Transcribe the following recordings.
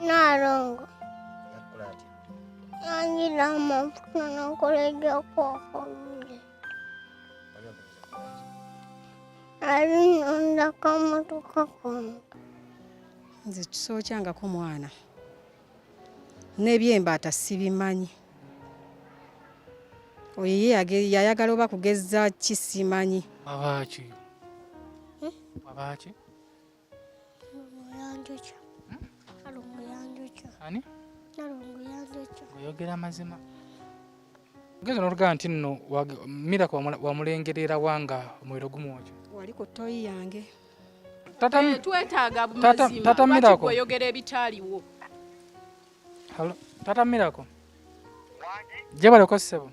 Nalongo. Yakola ati. Yanjira amafuta n'okoleddwa kw'akomule. Alinonda kamotoka kono. Nze kisookyangako mwana. N'ebyembaata sibimanyi. Oyo yayagala oba kugeza kisimanyi. Abaki? Abaki? Yanjocha. Alongo yanjocha. Ani? Alongo yanjocha. Oyogera mazima. Ogeza n'oluga nti nno Miracle wamulengerera wanga omuliro gumwokya. Wali ku toyi yange. Twetaaga mazima. Tata Miracle. Oyogera ebitaaliwo. Halo, Tata Miracle. Jebale ko ssebo.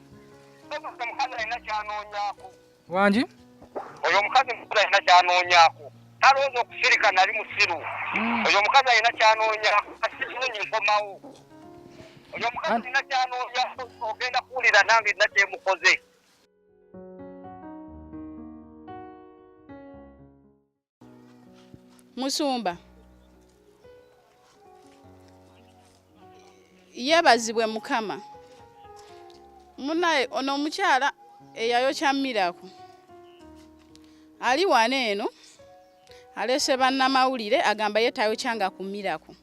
Omukazi alina kyanoonyaako. Wangi? Oyo omukazi mukulu alina kyanoonyaako. Talowooza okusirika nali musiru. Oyo omukazi alina kyanoonyaako. Asikimunyi nkomawo. Oyo omukazi alina kyanoonyaako. Ogenda kuwulira nange nina kyemukoze. Musumba. Yeebazibwe Mukama. Munaye ono omukyala eyayokya Miracle. Ali wano eno. Alese bannamawulire agamba ye tayokyanga ku Miracle.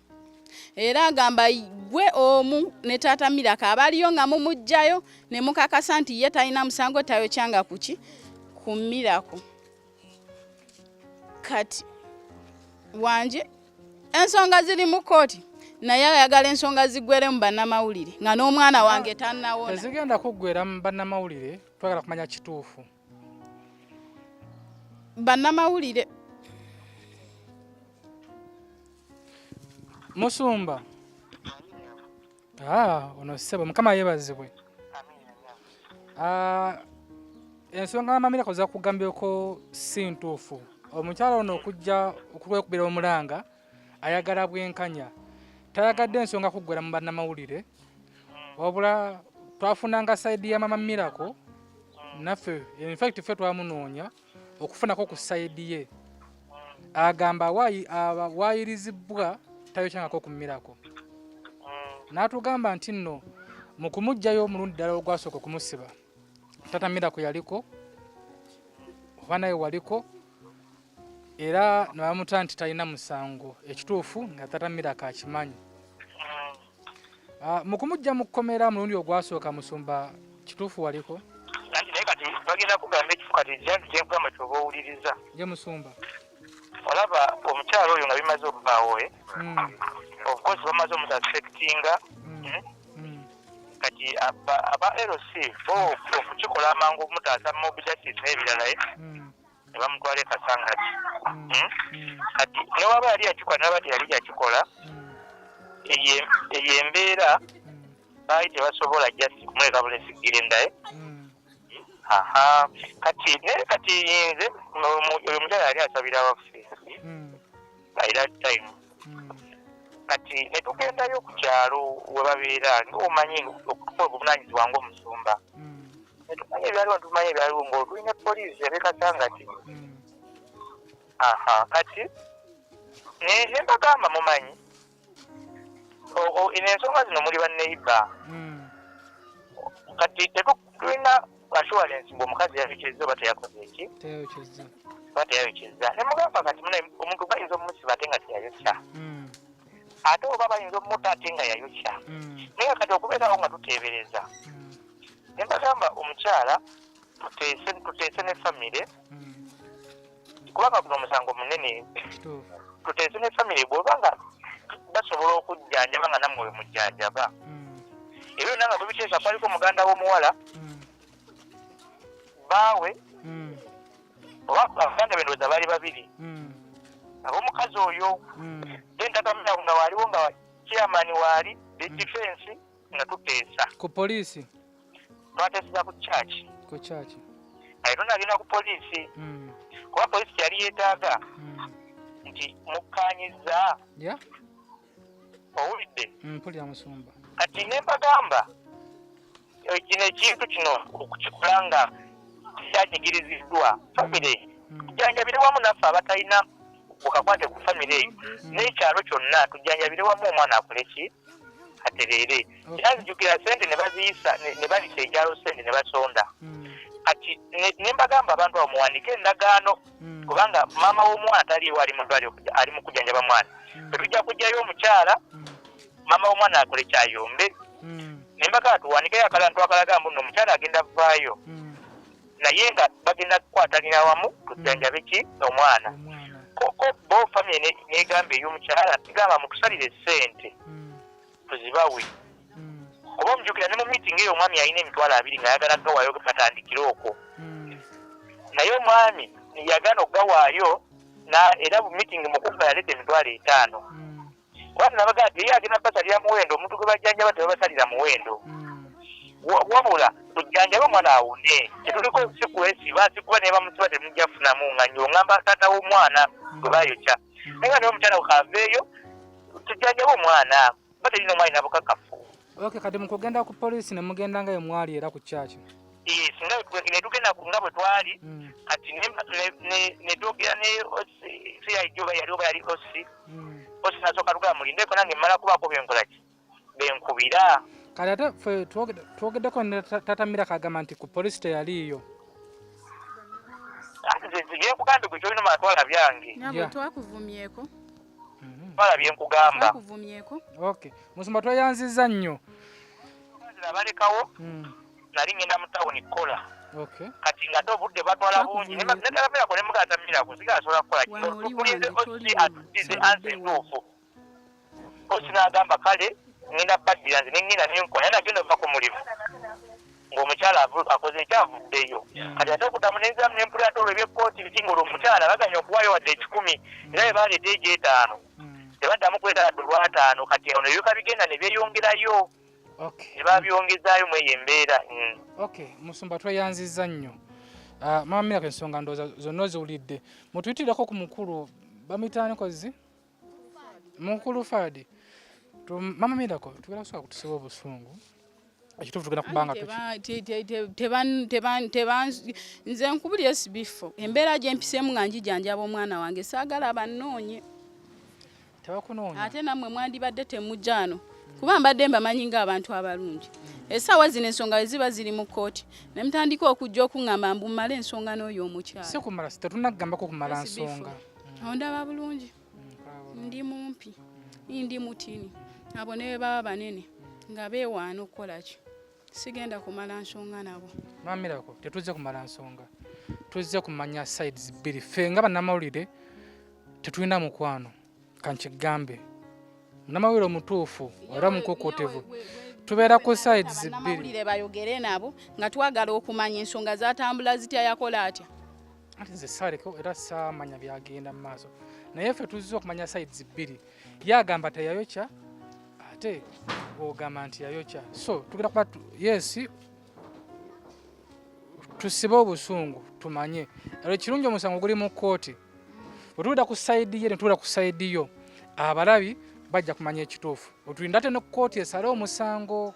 Era agamba gwe omu ne Taata Miracle abaliyo nga mumujjayo ne mukakasa nti ye talina musango tayokyanga kuki ku Miracle. Kati wanje ensonga ziri mu kooti naye ayagala ensonga ziggwere mu bannamawulire nga n'omwana wange tannawona. Ezigenda kuggwera mu bannamawulire twagala kumanya kituufu. Bannamawulire Musumba. Ono ssebo Mukama yeebazibwe. Ensonga Miracle za kugambyeko si ntuufu. Omukyala ono okujja okwekubira omulanga ayagala bwenkanya. Tayagadde ensonga kuggwera mu bannamawulire. Wabula twafunanga sayidi ya Mama Miracle. Naffe in fact ffe twamunoonya okufunako ku sayidi ye. Agamba waayirizibwa tayokyangako ku Miracle. N'atugamba nti nno mu kumugjayo omulundi ddala ogwasooka okumusiba Tata Miracle yaliko oba naye waliko era n'abamuta nti talina musango ekituufu nga Tata Miracle akimanyi. Mu kumujja mu kkomera mulundi ogwasooka Musumba kituufu waliko? Naye kati bagenda kugamba ekifo kati kyengamba kyoba owuliriza. Ye Musumba. Olaba omukyalo oyo nga bimaze okuvaawo of course bamaze omutasuspectinga kati aba LC okukikola amangu omutaasa mob justice n'ebirala ne bamutwala ekasangati. Kati newaba yali yakikola nabati yali yakikola eyo embeera baali tebasobola just kumuleka bulesigire ndaye. Kati nze oyo mukyala yali asabira abafeesi by that time. Kati ne tugendayo ku kyalo we babeera ng'omanyi okutuka obuvunaanyizibwa ng'omusumba. Ne tumanya ebyaliwo tumanya ebyaliwo ng'olulina poliisi ebekasangati. Kati ne mbagamba mumanyi ensonga zino muli banneiba. Kati tulina assurance ng'omukazi yayokyezza oba teyakoze eki? Oba teyayokyezza. Ne mugamba kati omuntu bayinza omumusiba ate nga teyayokya. Ate oba bayinza omutta ate nga yayokya. Naye kati okubeerawo nga tuteebereza. Ne mbagamba omukyala tuteese ne famire kubanga guno omusango munene. Tuteese ne famire bw'oba nga basobola okujjanjaba nga nammwe mujjanjaba. Ebyo byonna nga tubiteesa kwaliko muganda w'omuwala baawe oba abaganda bendowooza baali babiri. Ab'omukazi oyo Tata Miracle nga waaliwo nga chairman waali the defense nga tuteesa ku poliisi. Twateeseza ku church. Ku church. Ayo nagenda ku poliisi. Kuba poliisi yali yeetaaga nti mukkaanyiza. Owulidde? Mpulira Musumba. Kati ne mbagamba kino ekintu kino okukikola nga kyanyigiriziddwa famire kujjanjabire wamu naffe abatalina bukakwate ku family eyo n'ekyalo kyonna tujjanjabire wamu omwana akole ki aterere yazijukira sente ne baziyisa ne balisa ekyalo sente ne basonda kati ne mbagamba abantu abo muwandike endagaano kubanga maama w'omwana taliiwo ali mu kujjanjaba mwana tetujja kujjayo omukyala maama w'omwana akole kyayombe ne mbagamba tuwandikeyo akalantu akalagamba nno omukyala agenda vaayo naye nga bagenda kukwatanira wamu tujjanjabe ki omwana koko bo family negamba ey'omukyala tigamba mutusalire sente tuzibawe kuba omujukira ne mu meeting eyo omwami alina emitwalo 2 nga yagala gawaayo gatandikire okwo naye omwami yagana okugawaayo era mu meeting mukufa yaleta emitwalo 5 wati nabagaa ti ye agenda basalira muwendo omuntu gwe bajjanjaba tebabasalira muwendo wabula tujjanjabe omwana awune tetuliko sikwesiba sikuba ne bamusiba temujja funamu nga nyo ngamba taata w'omwana gwe bayokya naye nga naye omukyala okaveeyo tujjanjabe omwana baterina omwana nabukakafu. Okay, kati mukugenda ku police ne mugenda nga mwali era ku church. Yes, ne tugenda nga bwe twali kati ne tugenda ne CID yali osi nasooka tugamba mulindeko nange mmala kubaako byenkolaki benkubira. Kati ate ffe twogeddeko ne tatamira kagamba nti ku police teyaliiyo. Byekugamba gwe kyolina matwala byange. Nabo twakuvumyeko. Twala byenkugamba. Twakuvumyeko. Okay, musumba tweyanziza nnyo. Balekawo nali ngenda mu tawuni kola. Okay. Kati nga obudde batwala bungi netalamira ko ne mugatamira ko sigasobola kukola kino tukulize osi atudize ansi entuufu osi n'agamba kale ngenda baddira nze nengenda nenkola nagenda ova ku mulimu ng'omukyala akoze ekyavuddeyo kati ate okuddamu nenzamu nempulira ate olwo ebyekooti bitingula omukyala baganya okuwayo wadde 10 era bwe baleeta egy'etaano tebaddamu kuleeta ladde olw'ataano kati ono ebyoka bigenda ne byeyongerayo. Okay. Babyongezaayo mweyo embeera. Okay, musumba tweyanziza nnyo. Mama Mirako ensonga ndowooza zonna oziwulidde. Mutuyitirirako ku mukulu bamitaanikozi? Mukulu Fadi. Mama Mirako tugenda kusooka kutusiba obusungu. Ekituufu tugenda kubanga nze nkubulira SB4. Embeera gye mpiseemu nga njijjanjaba omwana wange saagala bannoonye. Tebakunoonya. Ate nammwe mwandibadde temujja ano. Kuba mbadde mbamanyi ng'abantu abalungi. Essaawa zino ensonga ziba ziri mu kkooti. Ne mutandika okujja okuŋŋamba mbumale ensonga n'oyo omukyala. Si kumala tetunnagambako kumala nsonga. Ondaba bulungi. Ndi mumpi. Ndi mutini. Abo ne baba banene nga beewaana okukola ki. Sigenda kumala nsonga nabo. Mama Mirako tetuzze kumala nsonga. Tuzze kumanya sides bbiri. Ffe nga bannamawulire tetulina mukwano. Kankigambe. Namawiro mutuufu era mukokotevu tubeera ku sides bbiri. Namawulire bayogere nabo nga twagala okumanya ensonga zatambula zitya yakola atya. Ate nze saaleko era saamanya byagenda mu maaso naye ffe tuzze okumanya sides bbiri. Yagamba teyayokya ate ogamba nti yayokya so tugenda kuba yes tusibe obusungu tumanye era ekirungi omusango guli mu kkooti bwe tuwulira ku sayidi ye ne tuwulira ku sayidi yo abalabi bajja kumanya ekituufu otulinda ate ne kkooti esale omusango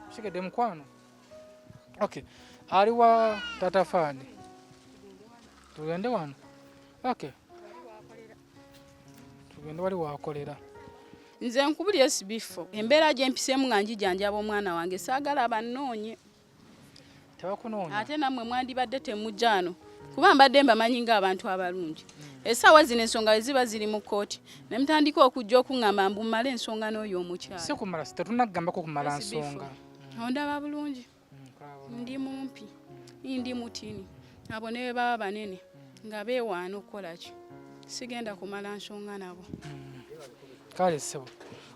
kigedde mukwano. Okay, aliwa Tata Fadi tugende wano. Okay, tugende wali wakolera. Nze nkubulira SB4 embeera gye mpiseemu nga njijjanjaba omwana wange saagala bannoonye. Tebakunoonya. Ate nammwe mwandibadde temujja ano kuba mbadde mbamanyi ng'abantu abalungi. Essaawa zino ensonga ziba ziri mu kkooti ne mutandika okujja okuŋŋamba mbumale ensonga n'oyo omukyala. Si kumala tetunnagambako kumala nsonga. Ondaba bulungi. Ndi mumpi. Ndi mutini. Abo ne baba banene nga beewaana okukola ki. Sigenda kumala nsonga nabo. Kale ssebo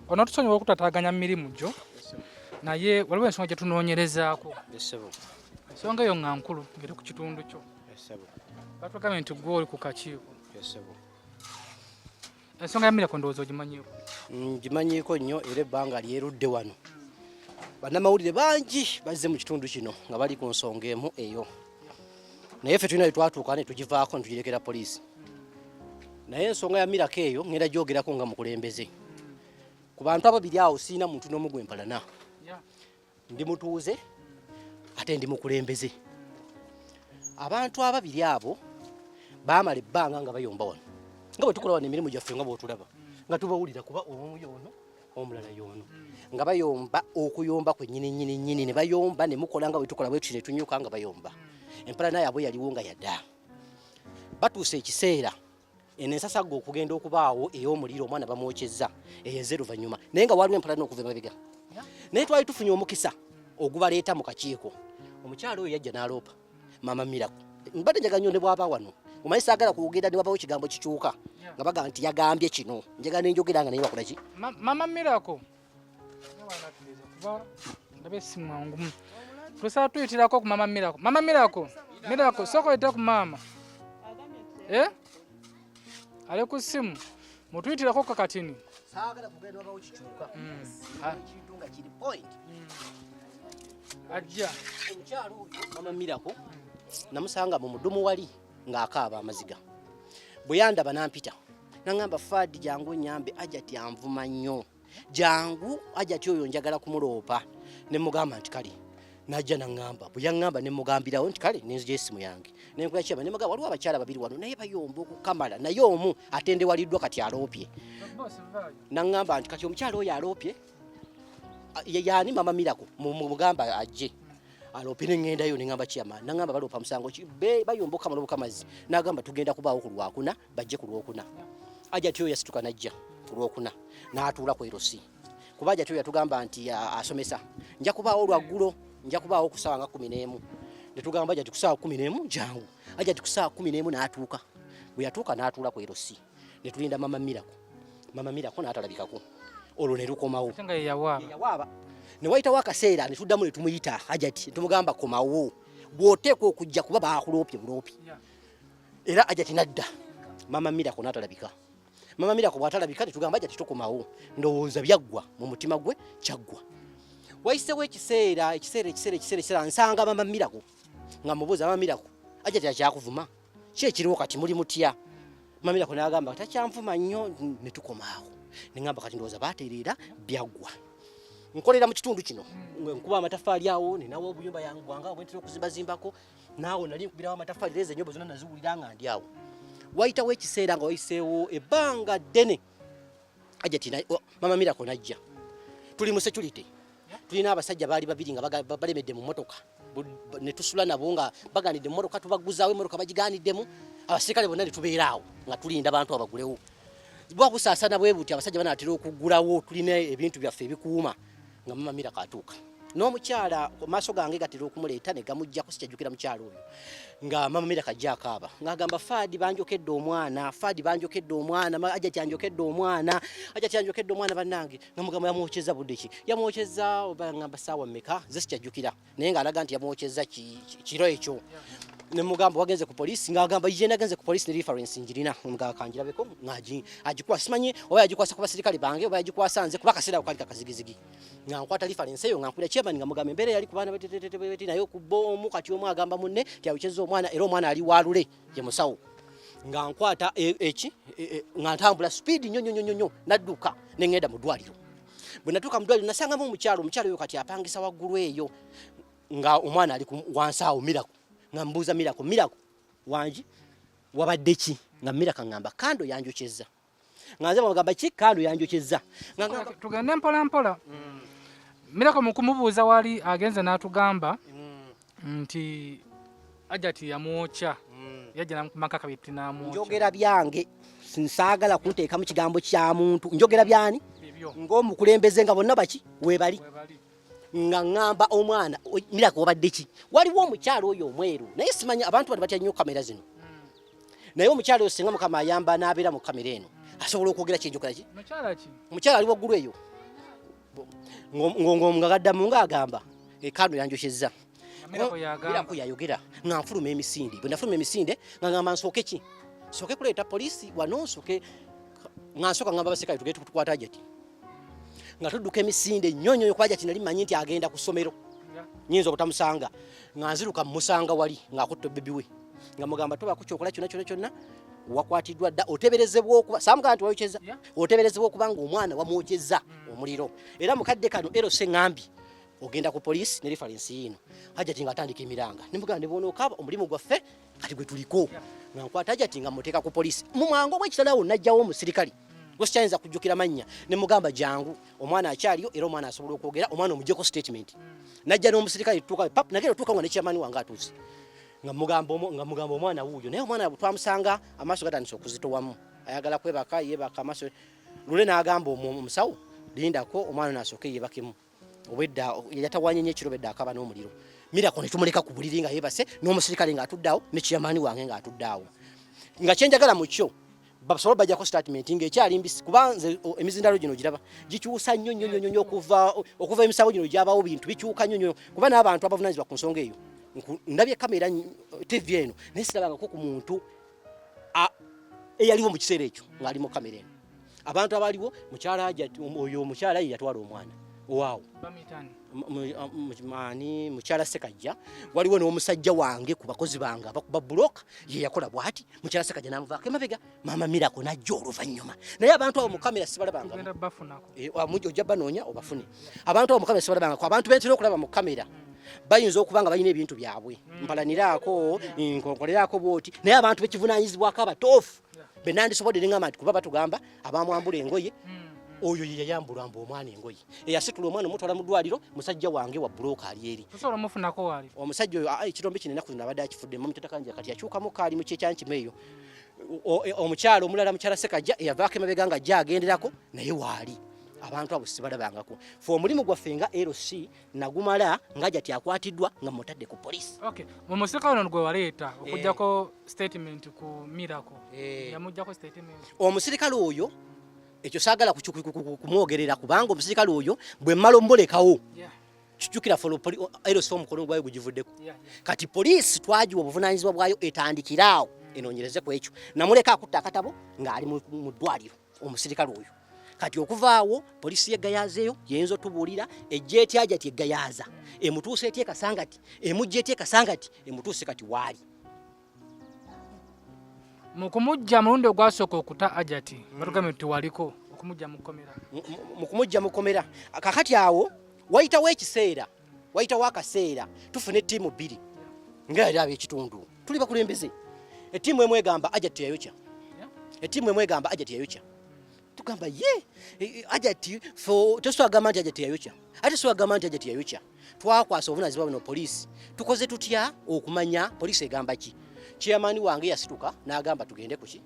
ono tusonyiwa okutataaganya mirimu gyo naye waliwo ensonga gye tunoonyerezaako. Ensonga eyo nga nkulu ngeri ku kitundu kyo. Batugambye nti gwe oli ku kakiiko. Ensonga ya Mirako ndowooza ogimanyiiko. Ngimanyiiko nnyo era ebbanga lyerudde wano. Bannamawulire bangi bazze mu kitundu kino nga bali ku nsonga emu eyo. Naye ffe tulina bye twatuuka ne tugivaako ne tugirekera poliisi. Naye ensonga ya Mirako eyo ngenda gyogerako nga mukulembeze. Ku bantu ababiri awo siina muntu n'omu gwe mpalana. Ndi mutuuze ate ndi mukulembeze. Abantu ababiri abo baamala ebbanga nga bayomba wano. nga bwe tukola wano emirimu gyaffe nga bw'otulaba nga tubawulira kuba omu yono omulala yono nga bayomba okuyomba kwe nnyini ne bayomba ne mukola nga bwe tukola bwe tutire tunyuka nga bayomba empalana yaabwe yaliwo nga yadda batuuse ekiseera ensasaggo okugenda okubaawo ey'omuliro omwana bamwokyezza eyeze luvannyuma naye nga waliwo empalana okuva emabega naye twali tufunye omukisa ogubaleeta mu kakiiko omukyalo oyo yajja n'aloopa mama Miraku mbadde njagala nnyo ne bw'aba wano omanyi saagala kuwogera ne wabawo ekigambo kikyuka nga bagamba nti yagambye kino njagala ne njogera nga naye bakola ki mama Miraku ndabe simwangu tusaba tuyitirako ku mama Miraku Miraku soko ite ku mama ale ku simu mutuyitirako kakatini saagala kugenda wabawo kikyuka ekintu nga kiri point ajja omukyalo oyo mama Miraku namusanga mu mudumu wali ng'akaaba amaziga bwe yandaba nampita nangamba Fadi jangu nyambe ajati anvuma nnyo jangu ajati oyo njagala kumuloopa ne mugamba nti kale najja nangamba bwe yaŋŋamba ne mugambirawo nti kale nenzija esimu yange nenkola kyaba ne mugamba waliwo abakyala babiri wano naye bayomba okukamala naye omu atendewaliddwa kati aloopye nangamba nti kati omukyala oyo aloopye yaani mama Miraku mugamba ajje aloopye neŋŋendayo neŋŋamba kyama nangamba baloopa musango bayomba okukamala obukamazi nagamba tugenda kubaawo ku Lwakuna bajje ku Lwokuna ajati oyo yasituka najja ku Lwokuna n'atuula ku erosi kuba ajati oyo yatugamba nti asomesa nja kubaawo lwaggulo nja kubaawo ku ssaawa nga 11 ne tugamba ajati ku ssaawa 11 jangu ajati ku ssaawa 11 n'atuuka bwe yatuuka n'atuula ku erosi ne tulinda mama Miraku n'atalabikako olwo ne lukomawo yawaaba ne wayitawo akaseera ne tuddamu ne tumuyita ajati tumugamba komawo bw'oteekwa okujja kuba baakuloopye buloopi era ajati nadda mama Miraku n'atalabika mama Miraku bw'atalabika ne tugamba ajati tukomawo ndowooza byaggwa mu mutima gwe kyaggwa wayisewo ekiseera nsanga mama Miraku nga mubuuza mama Miraku ajati akyakuvuma ki ekiriwo kati muli mutya mama Miraku n'agamba takyanvuma nnyo ne tukomaawo ne ngamba kati ndowooza baatereera byaggwa nkolera mu kitundu kino nkuba amatafaali awo ninawo obuyumba yange bwanga obwentera okuzimbazimbako naawo nali nkubirawo amatafaali leeza ennyumba zonna naziwulira nga ndi awo wayitawo ekiseera nga wayiseewo ebbanga ddene ajati mama Miraku najja tuli mu security tulina abasajja baali babiri nga balemedde mu motoka ne tusula nabo nga baganidde mu motoka tubaguzaawo emotoka bagiganiddemu abasirikale bonna ne tubeeraawo nga tulinda abantu abagulewo bwakusaasana bwe buti abasajja banaatera okuggulawo tulina ebintu byaffe ebikuuma nga mama Miraku atuuka n'omukyala maaso gange gatera okumuleeta ne gamuggyako sikyajjukira mukyala oyo nga mama Miraku ajja akaaba ng'agamba Fadi banjokedde omwana ajati anjokedde omwana bannange nga mugamba yamwokyeza budde ki yamwokyeza oba ngamba ssaawa mmeka ze sikyajjukira naye ng'alaga nti yamwokyeza kiro ekyo ne mugamba wagenze ku poliisi ng'agamba ye nagenze ku poliisi ne reference njirina mugamba kanjirabeko agikwasa simanyi oba yagikwasa ku basirikale bange oba yagikwasa nze kuba akaseera kali kakazigizigi nga nkwata reference eyo nga nkwira chairman nga mugamba embeera yali ku baana beti naye ku boomu kati omu agamba munne tyayokyeza omwana era omwana ali walule ye musawo nga nkwata nga ntambula speed nnyo nadduka ne ŋŋenda mu ddwaliro bwe natuuka mu ddwaliro nasangamu omukyalo oyo kati apangisa waggulu eyo nga omwana ali wansi awo Miraku nga mbuuza Miraku wangi wabadde ki nga Miraku ngamba kando yanjokyeza nga nze bagamba ki kando yanjokyeza tugende mpola Miraku mu kumubuuza wali agenze n'atugamba nti ajati yamwokya yajja namaka kabiti n'amwokya njogera byange nsaagala kunteeka mu kigambo kya muntu njogera byani ng'omukulembeze nga bonna baki weebali nga ngamba omwana Miraku obadde ki waliwo omukyalo oyo omweru naye simanyi abantu bano batya nnyo kamera zino naye omukyalo oyo singa Mukama ayamba n'abeera mu kamera eno asobola okwogera kyenjogera ki omukyalo ali waggulu eyo nga gaddamu ng'agamba ekando yanjokyeza Miraku yayogera nga nfuluma emisinde bwe nafuluma emisinde nga ngamba nsooke ki nsooke kuleeta poliisi wano nsooke nga nsooka ngamba abasirikale tugende tukwata ajati nga tudduka emisinde nnyonyo kwa ajati nali manyi nti agenda ku ssomero nyinza okutamusanga nga nziruka musanga wali ng'akutte bebi we nga mugamba toba kukyokola kyonna wakwatiddwa dda oteberezebwa okuba saamugamba nti wayokyeza oteberezebwa okuba nga omwana wamwokyeza omuliro era mukadde kano ero seŋŋambi ogenda ku police ne reference yino Hajati nga atandika emiranga nimugamba ne bono kaba omulimu gwaffe kati gwe tuliko nga nkwata Hajati nga muteeka ku police mu mwango gw'ekitalawo najjawo omusirikali gw'sikyanyiza kujjukira mannya ne mugamba jangu omwana akyaliyo era omwana asobola okwogera omwana omujjeko statement najja n'omusirikali tutuuka pap nagenda tutuuka nga ne chairman wange atuuse nga mugamba omwana wuuyo naye omwana twamusanga amaaso gatandise okuzitowamu ayagala kwebaka yebaka amaaso lule n'agamba omusawo lindako omwana n'asooke yebakemu obwedda yatawanye nnyo ekiro bedda akaba n'omuliro Miracle ne tumuleka ku buliri nga yebase n'omusirikale ng'atuddeawo ne chairman wange ng'atuddeawo nga kyenjagala mu kyo basobola bajjako statement ng'ekyali mbisi kubanze emizindalo gino giraba gikyusa nnyo okuva emisango gino gyabawo bintu bikyuka nnyo kuba n'abantu abavunaanyizibwa ku nsonga eyo ndabye kamera TV eno naye sirabangako ku muntu eyaliwo mu kiseera ekyo ng'ali mu kamera eno abantu abaliwo mukyala oyo omukyala ye yatwala omwana waaw mani mukyala Sekajja waliwo n'omusajja wange ku bakozi bange abakuba buloka ye yakola bwati mukyala Sekajja n'amuvaako emabega mama Miracle najja oluvannyuma naye abantu abo mu kamera sibalabanga ojja banoonya obafune abantu abo mu kamera sibalabanga ko abantu bentera okulaba mu kamera bayinza okuba nga balina ebintu byabwe mpalaniraako nkolerako bwoti naye abantu bekivunaanyizibwako abatoofu benandisobodde ngamba nti kuba batugamba abamwambula engoye oyo ye yayambulamba omwana engoye eyasitula omwana omutwala mu ddwaliro musajja wange wa buloka ali eri osobola mufunako wali omusajja oyo ekitombe kino ennaku zino abadde akifudde mu mitetakanja kati yakyukamu kaali mu kyekyankimu eyo omukyala omulala mukyala Sekajja eyavaako emabega nga ajja agenderako naye waali abantu abo sibalabangako fe omulimu gwaffe nga LC nagumala nga Hajati akwatiddwa nga mutadde ku police mu musirikale ono gwe waleeta okujjako statement ku Miracle yamujjako statement omusirikale oyo ekyo saagala kumwogerera kubanga omusirikale oyo bwe mmala omulekawo kijjukira LC omukono gwayo gugivuddeko kati poliisi twagiwa obuvunaanyizibwa bwayo etandikiraawo enoonyereze ku ekyo namuleka akutta akatabo ng'ali mu ddwaliro omusirikale oyo kati okuvaawo poliisi yeggayaazeeyo yeyinza otubuulira ejja etya Hajati eggayaaza emutuuse etya ekasangati emujja etya ekasangati emutuuse kati waali mu kumujja mulundi ogwasooka okuta Hajati batugambye nti waliko okumujja mu kkomera mu kumujja mu kkomera kakati awo wayitawo ekiseera wayitawo akaseera tufune ettiimu bbiri ng'eri ab'ekitundu tuli bakulembeze ettiimu emu egamba Hajati yayokya ettiimu emu egamba Hajati yayokya tugamba Hajati teswagamba nti Hajati yayokya ate swagamba nti Hajati yayokya twakwasa obuvunaanyizibwa buno poliisi tukoze tutya okumanya poliisi egamba ki chairman wange yasituka n'agamba tugende kuki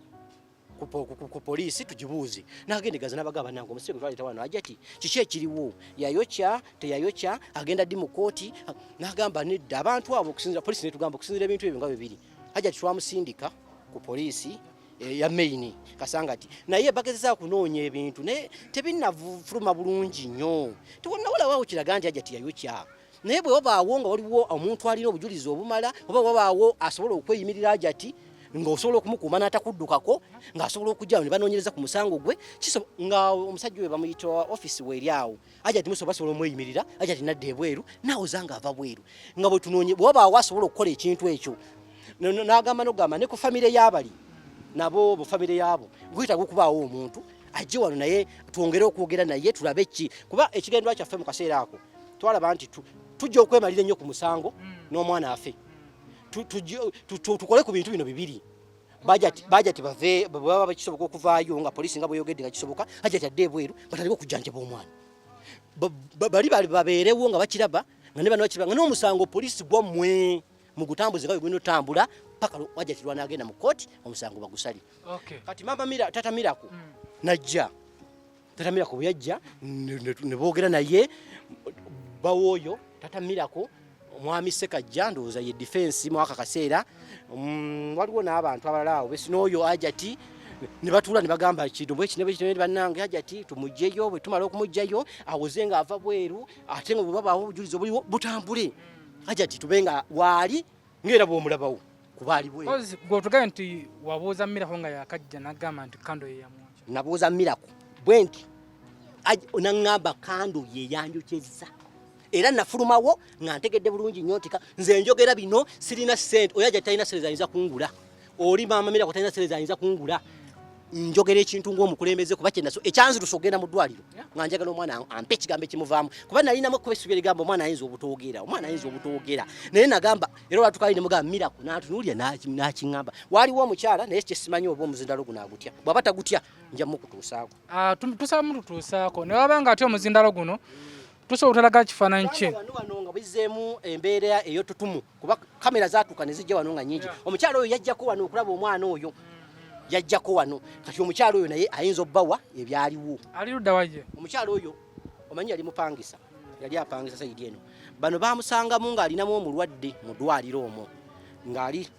ku poliisi tugibuuze n'agendegaza n'abagamba nange omusire gwe twaleeta wano Hajati kiki ekiriwo yayokya teyayokya agenda ddi mu kooti n'agamba nedda abantu abo okusinzira poliisi netugamba okusinzira ebintu ebyo nga bibiri Hajati twamusindika ku poliisi ya main kasangati naye bagezeza kunoonya ebintu ne tebinnafuluma bulungi nnyo tewannawolawo kiraga nti Hajati yayokya naye bwe wabaawo nga waliwo omuntu alina obujulizi obumala oba wabaawo asobola okweyimirira Hajati ng'osobola okumukuuma n'atakuddukako ng'asobola okujjawo ne banoonyereza ku musango gwe nga omusajja we bamuyita ofisi we eri awo Hajati basobola omweyimirira Hajati nadda ebweru nawoza ng'ava bweru nga bwe tunoonye bwe wabaawo asobola okukola ekintu ekyo n'agamba n'ogamba ne ku famire y'abali nabo bu famire yabo gwetaaga okubaawo omuntu ajje wano naye twongere okwogera naye tulabe ki kuba ekigendwa kyaffe mu kaseera ako twalaba nti tujja okwemalira ennyo ku musango n'omwana affe tukole ku bintu bino bibiri Hajati baba bakisoboka okuvaayo nga poliisi nga bweyogedde nga kisoboka Hajati adde ebweru batandika okujjanjaba omwana bali babeerewo nga bakiraba nga ne bano bakiraba nga n'omusango poliisi gwammwe mugutambuze nga bwe gwinotambula paka Hajati lwanagenda mu kooti omusango bagusali kati tata Miracle najja tata Miracle bwe yajja ne boogera naye bawooyo tata Miracle omwami Sekajja ndowooza ye defense mwaka kaseera waliwo n'abantu abalala awo besi n'oyo Hajati ne batuula ne bagamba ekidombo ekine bannange Hajati tumugjeyo bwe tumala okumugjayo awoze nga ava bweru ate nga bwe babaawo obujulizi obuliwo butambule Hajati tubenga waali ng'era bw'omulabawo kuba ali bweru gweotugaye nti wabuuza Miracle nga yakajja n'agamba nti kando ye yamwokya nabuuza Miracle bwe nti n'aŋŋamba kando ye yanjokyezza era nafulumawo nga ntegedde bulungi nnyo nti nze njogera bino sirina ssente oyo Hajati talina sente zayinza kungula oli maama Miracle talina sente zayinza kungula njogera ekintu ng'omukulembeze kuba kyennaso ekyanzi tusogenda mu ddwaliro nga njagala omwana ampe ekigambo ekimuvaamu kuba nalinamu okubesubira ebigambo omwana ayinza obutoogera naye nagamba era olwatukaali ne mugamba Miracle n'atunuulya n'akiŋŋamba waaliwo omukyala naye kyesimanyi oba omuzindalo guno agutya bw'aba tagutya nja mukutuusaako tusaba mututuusaako naye wabanga ate omuzindalo guno tusobola otalaga kifaananyi kye wano nga bizzeemu embeera ey'otutumu kuba kamera zaatuuka ne zijja wano nga nnyingi omukyala oyo yajjako wano okulaba omwana oyo yajjako wano kati omukyala oyo naye ayinza obbawa ebyaliwo ali ludda wajje omukyala oyo omanyi yali mupangisa yali apangisa sayidi eno bano baamusangamu ng'alinamu omulwadde mu ddwaliro omwo ng'ali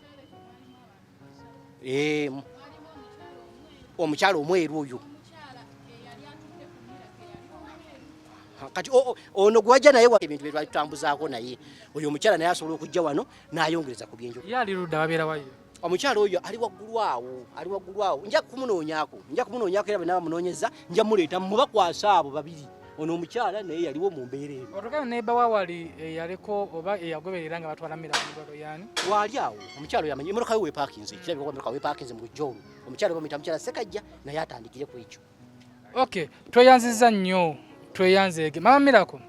omukyala omweru oyo kati ono gwe wajja naye ebintu bye twali tutambuzaako naye oyo omukyala naye asobola okujja wano n'ayongereza ku byenjo ye ali ludda wabeera wayo omukyala oyo ali waggulu awo nja kumunoonyaako era bwe naaba munoonyeza nja muleeta mubakwasa abo babiri ono omukyala naye yaliwo mu mbeera eyo otogana neba wawali eyaliko oba eyagoberera nga batwala Miracle yani waali awo omukyala oyo amanyi emmotoka yo weepaakinze kirabika emmotoka weepaakinze mu lujja olwo omukyala bamuyita mukyala Ssekajja naye atandikire ku ekyo okay tweyanziza nnyo tweyanzeege mama Miracle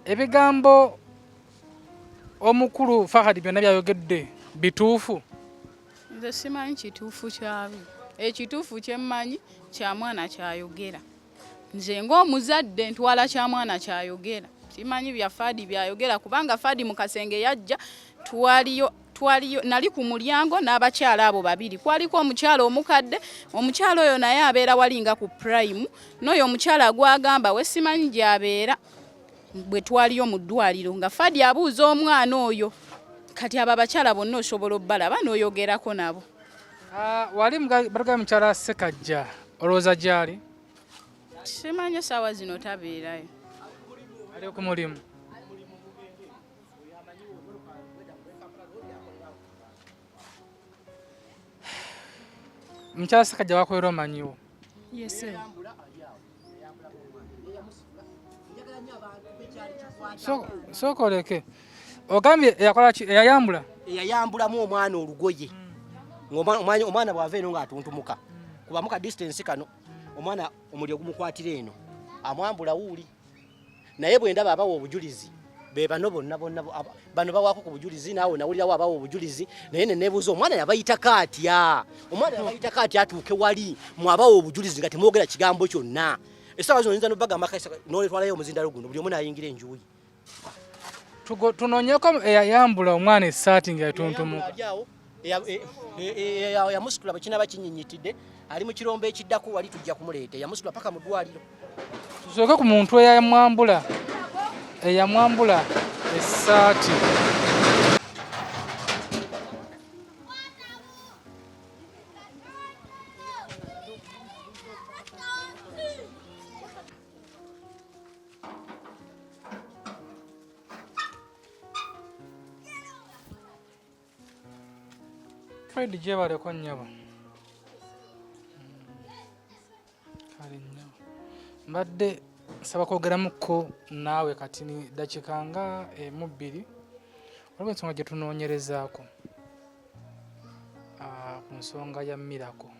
ebigambo omukulu Fahad byonna byayogedde bituufu nze simanyi kituufu kyabyo ekituufu kyemmanyi kya mwana kyayogera nze ng'omuzadde ntwala kya mwana kyayogera simanyi bya Fadi byayogera kubanga Fadi mu kasenge yajja twaliyo nali ku mulyango n'abakyala abo babiri kwaliko omukyala omukadde omukyala oyo naye abeera walinga ku prime n'oyo omukyala gwagamba we simanyi gy'abeera bwe twaliyo mu ddwaliro nga Fadi abuuza omwana oyo kati abo abakyala bonna osobola obbalaba n'oyogerako nabo wali balaga mukyala Ssekajja olowooza gyali simanyi essaawa zino tabeerayo ali ku mulimu mukyala Ssekajja wakolera omanyiwo sooka oleke ogambye eyayambulamu omwana olugoye omwana bw'ava eno ng'atuntumuka kubamu ka distance kano omwana omuliro gumukwatira eno amwambula wuuli naye bwe ndaba abawa obujulizi be bano bonna bano bawaako ku bujulizi naawe nawulirawo abawa obujulizi naye neneebuuza omwana yabayitako atya atuuke wali mwabawa obujulizi nga temwogera kigambo kyonna essaawa zino nyinza nobagamba n'oletwalayo omuzindalo guno buli omu naayingira enjuuyi tunoonyeko eyayambula omwana essaati nga yatuntumuka yamusitula bwe kinaba kinyinyitidde ali mu kirombe ekiddako wali tujja kumuleeta yamusitula paka mu ddwaliro tusooke ku muntu eyamwambula essaati Fred gyebaleko nnyabo kale nnyo mbadde nsaba kwogeramuko naawe kati ni dakika nga 2 waliwo ensonga gye tunoonyerezaako ku nsonga ya Miracle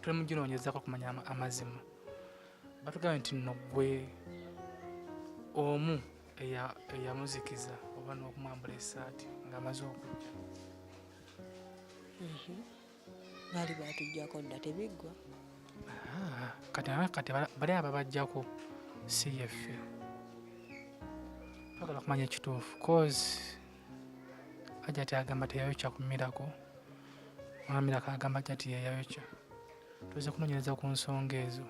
tuli muginoonyerezaako kumanya amazima batugambye nti nno gwe omu eyamuzikiza oba n'okumwambula essaati ng'amaze okujja baali batujjako dda tebiggwa kati bali ababajjako si yeffe twagala kumanya ekituufu cause ajja ti agamba teyayokya ku Miracle mama Miracle agamba ajja ti yeyayokya tuweze kunoonyereza ku nsonga ezo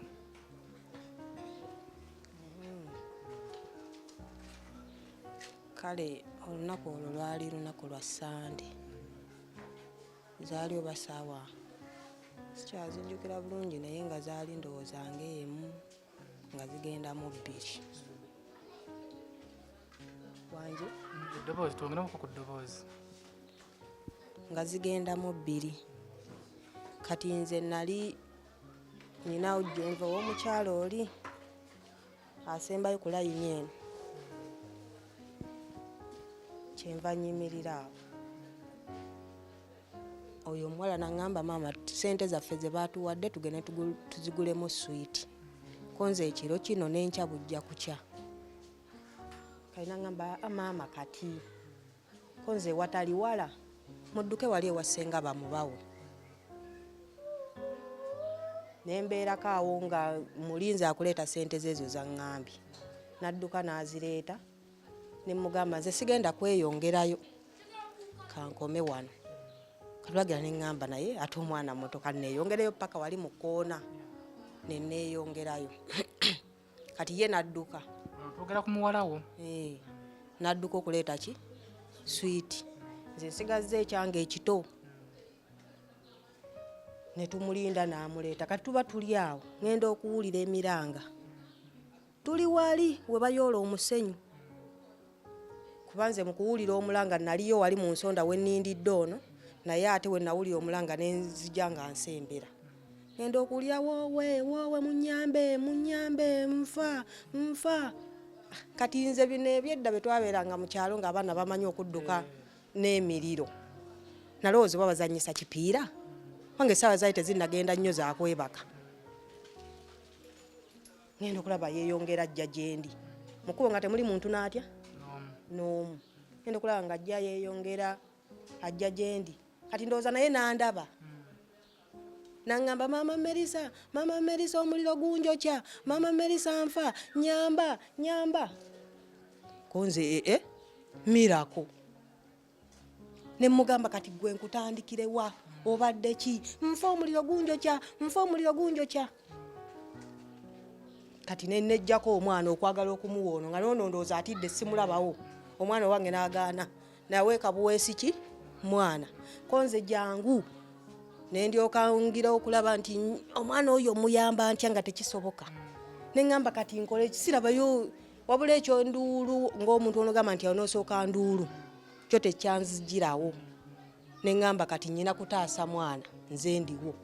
kale olunaku olwo lwali lunaku lwa Sande zaali oba saawa sikyazinjukira bulungi naye nga zaali ndowooza ng'emu nga zigenda mu 2 wanje eddoboozi twongerako ku ddoboozi nga zigenda mu 2 kati nze nali nina ujjumva w'omukyalo oli asembayo ku layini eno kyenva nyimirira awo. Oyo omuwala naŋŋamba maama ssente zaffe ze baatuwadde tugende tuzigulemu swiiti. Konze ekiro kino n'enkya bujja kukya. Kali naŋŋamba maama kati konze watali wala mudduke wali ewasenga bamubawo. Nembeerako awo nga mulinzi akuleeta ssente zezo zaŋŋambye. Nadduka n'azireeta ne mugamba nze sigenda kweyongerayo kankome wano. Kalwagira ne ŋŋamba naye ate omwana muto kanneeyongereyo paka wali mu kkoona ne neeyongerayo. Kati ye nadduka. Twogera ku muwala wo? Nadduka okuleeta ki? Swiiti. Nze nsigazza ekyange ekito. Ne tumulinda n'amuleeta. Kati tuba tuli awo ngenda okuwulira emiranga. Tuli wali we bayoola omusenyu. Kubanze mu kuwulira omulanga naliyo wali mu nsonda we nnindidde ono. Naye ate we nawulira omulanga nenzija nga nsembera. Ngenda okulya woowe munyambe nfa. Kati nze bino ebyedda bye twabeeranga mu kyalo ng'abaana bamanyi okudduka n'emiriro. Nalowooza oba bazannyisa kipiira. Wange essaawa zaali tezinnagenda nnyo zakwebaka. Ngenda okulaba yeeyongera ajja gye ndi. Mukubo nga temuli muntu n'atya? N'omu. Ngenda okulaba nga ajja yeeyongera ajja gye ndi. Kati ndowooza naye n'andaba. Naŋŋamba maama Merisa omuliro gunjokya, maama Merisa nfa, nyamba. Konze mirako. Ne mugamba kati gwe nkutandikire wa obadde ki? Nfa omuliro gunjokya. Kati ne nejjako omwana okwagala okumuwoono nga nono ndowooza atidde simulabawo. Omwana wange n'agaana. Nawe kabuweesi ki? Mwana. Konze jangu. Nendyoka ngira okulaba nti omwana oyo muyamba ntya nga tekisoboka. Neŋŋamba kati nkole sirabayo wabula ekyo nduulu ng'omuntu onogamba nti onoosooka nduulu. Kyo tekyanzigirawo. Neŋŋamba kati nnyina kutaasa mwana nze ndiwo.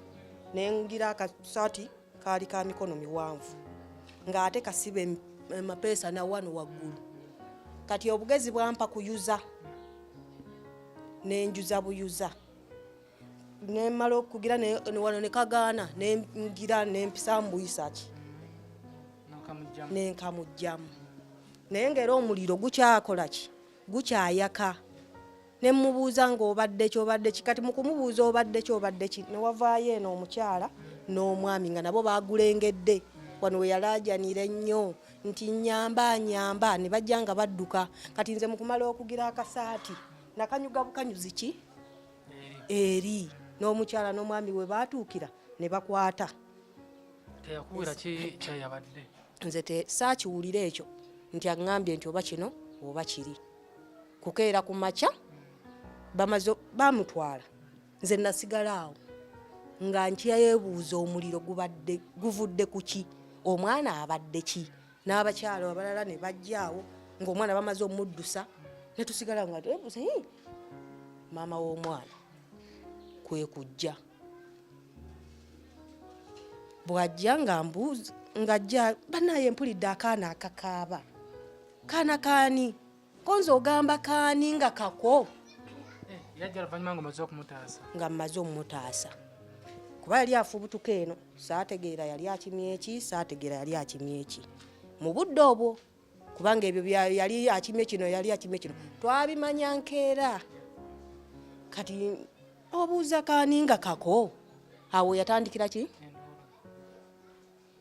Nengira akasaati kaali ka mikono miwanvu. Ng'ate kasibe mapeesa na wano waggulu. Kati obugezi bwampa kuyuza. Nenjuza buyuza. Nemala okugira wano ne kagaana nengira nempisa mbuyisa ki nenkamujjamu. Naye ng'era omuliro gukyakola ki? Gukyayaka. Ne mubuuza ng'obadde ki? Kati mu kumubuuza obadde ki ne wavaayo eno omukyala n'omwami nga nabo baagulengedde. Wano we yalaajanira ennyo nti nyamba ne bajja nga badduka. Kati nze mu kumala okugira akasaati nakanyuga bukanyuzi ki? Eri. N'omukyala n'omwami we baatuukira ne bakwata. Teyakubira ki kyayabadde? Nze saakiwulira ekyo nti aŋŋambye nti oba kino oba kiri. Kukeera ku makya bamutwala. Nze nasigala awo nga nkyebuuza omuliro guvudde ku ki? Omwana abadde ki? N'abakyala abalala ne bajjaawo ng'omwana bamaze omuddusa ne tusigala nga twebuuza maama w'omwana kwe kujja. Bw'ajja ng'ajja bannaye mpulidde akaana akakaaba. Kaana kaani? Konze ogamba kaani nga kako? Yajja luvannyuma ng'omaze okumutaasa. Nga mmaze omutaasa. Kuba yali afubutuka eno saategeera yali akimye eki. Mu budde obwo kubanga ebyo yali akimye kino twabimanya nkeera. Kati obuuza kaani nga kako? Awo yatandikira ki?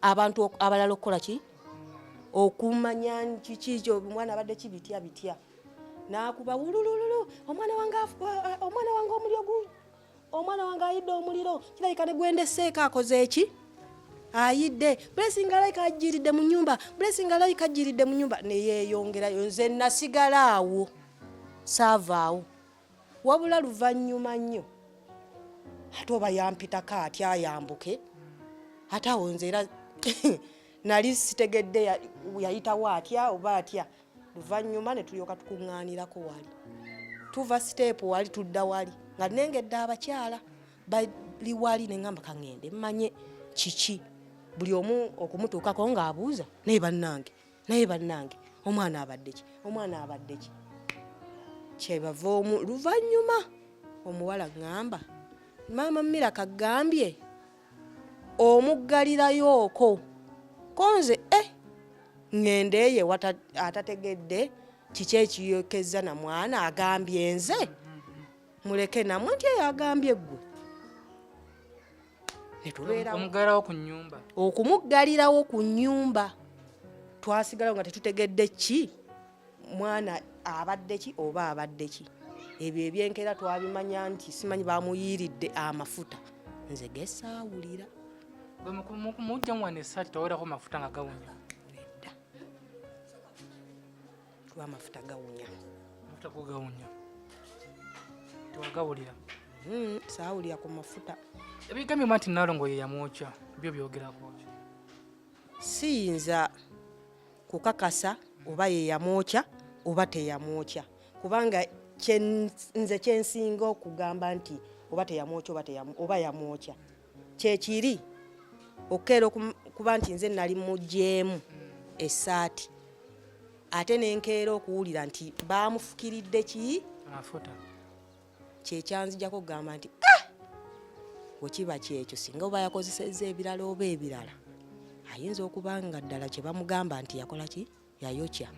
Abantu abalala okukola ki? Okumanya kiki ekyo omwana abadde bitya. N'akuba wulululu omwana wange omuliro omwana wange ayidde omuliro. Kirabika ne gwendeseeko akoze eki? Ayidde. Blessing alayika ajjiridde mu nnyumba. Ne yeeyongerayo. Nze nasigala awo saavaawo. Wabula luvannyuma nnyo ate oba yampitako atya ayambuke. Ate awo nze era nali sitegedde yayitawo atya oba atya. Luvannyuma ne tulyoka tukuŋŋaanirako wali. Tuva siteepu wali tudda wali. Nga nengedde abakyala bali wali ne ŋŋamba kaŋŋende mmanye kiki. Buli omu okumutuukako ng'abuuza naye bannange naye bannange omwana abadde ki kyebava luvannyuma omuwala ŋŋamba maama Miraka agambye omuggalirayooko konze ŋŋendeeye atategedde kiki ekiyokezza na mwana agambye nze muleke namwe nti eyo agambye ggwe okumuggalirawo ku nnyumba twasigalawo nga tetutegedde ki mwana abadde ki oba abadde ki ebyo ebyenkera twabimanya nti simanyi bamuyiiridde amafuta nze gesaawulira mujja mwana esaati tawerako mafuta nga gawunya edda lwamafuta gawunya amafuta go gawunya tewagawulira saawulira ku mafuta ebigambye mwa nti Nalongo ye yamwokya byo byogerako siyinza kukakasa oba ye yamwokya oba teyamwokya kubanga nze kyensinga okugamba nti oba teyamwokya oba yamwokya kyekiri okeera kuba nti nze nali mugyeemu essaati ate nenkeera okuwulira nti bamufukiridde ki amafuta kyekyanzijako okugamba nti wekiba kyekyo singa oba yakozesezza ebirala oba ebirala ayinza okuba nga ddala kye bamugamba nti yakola ki yayokya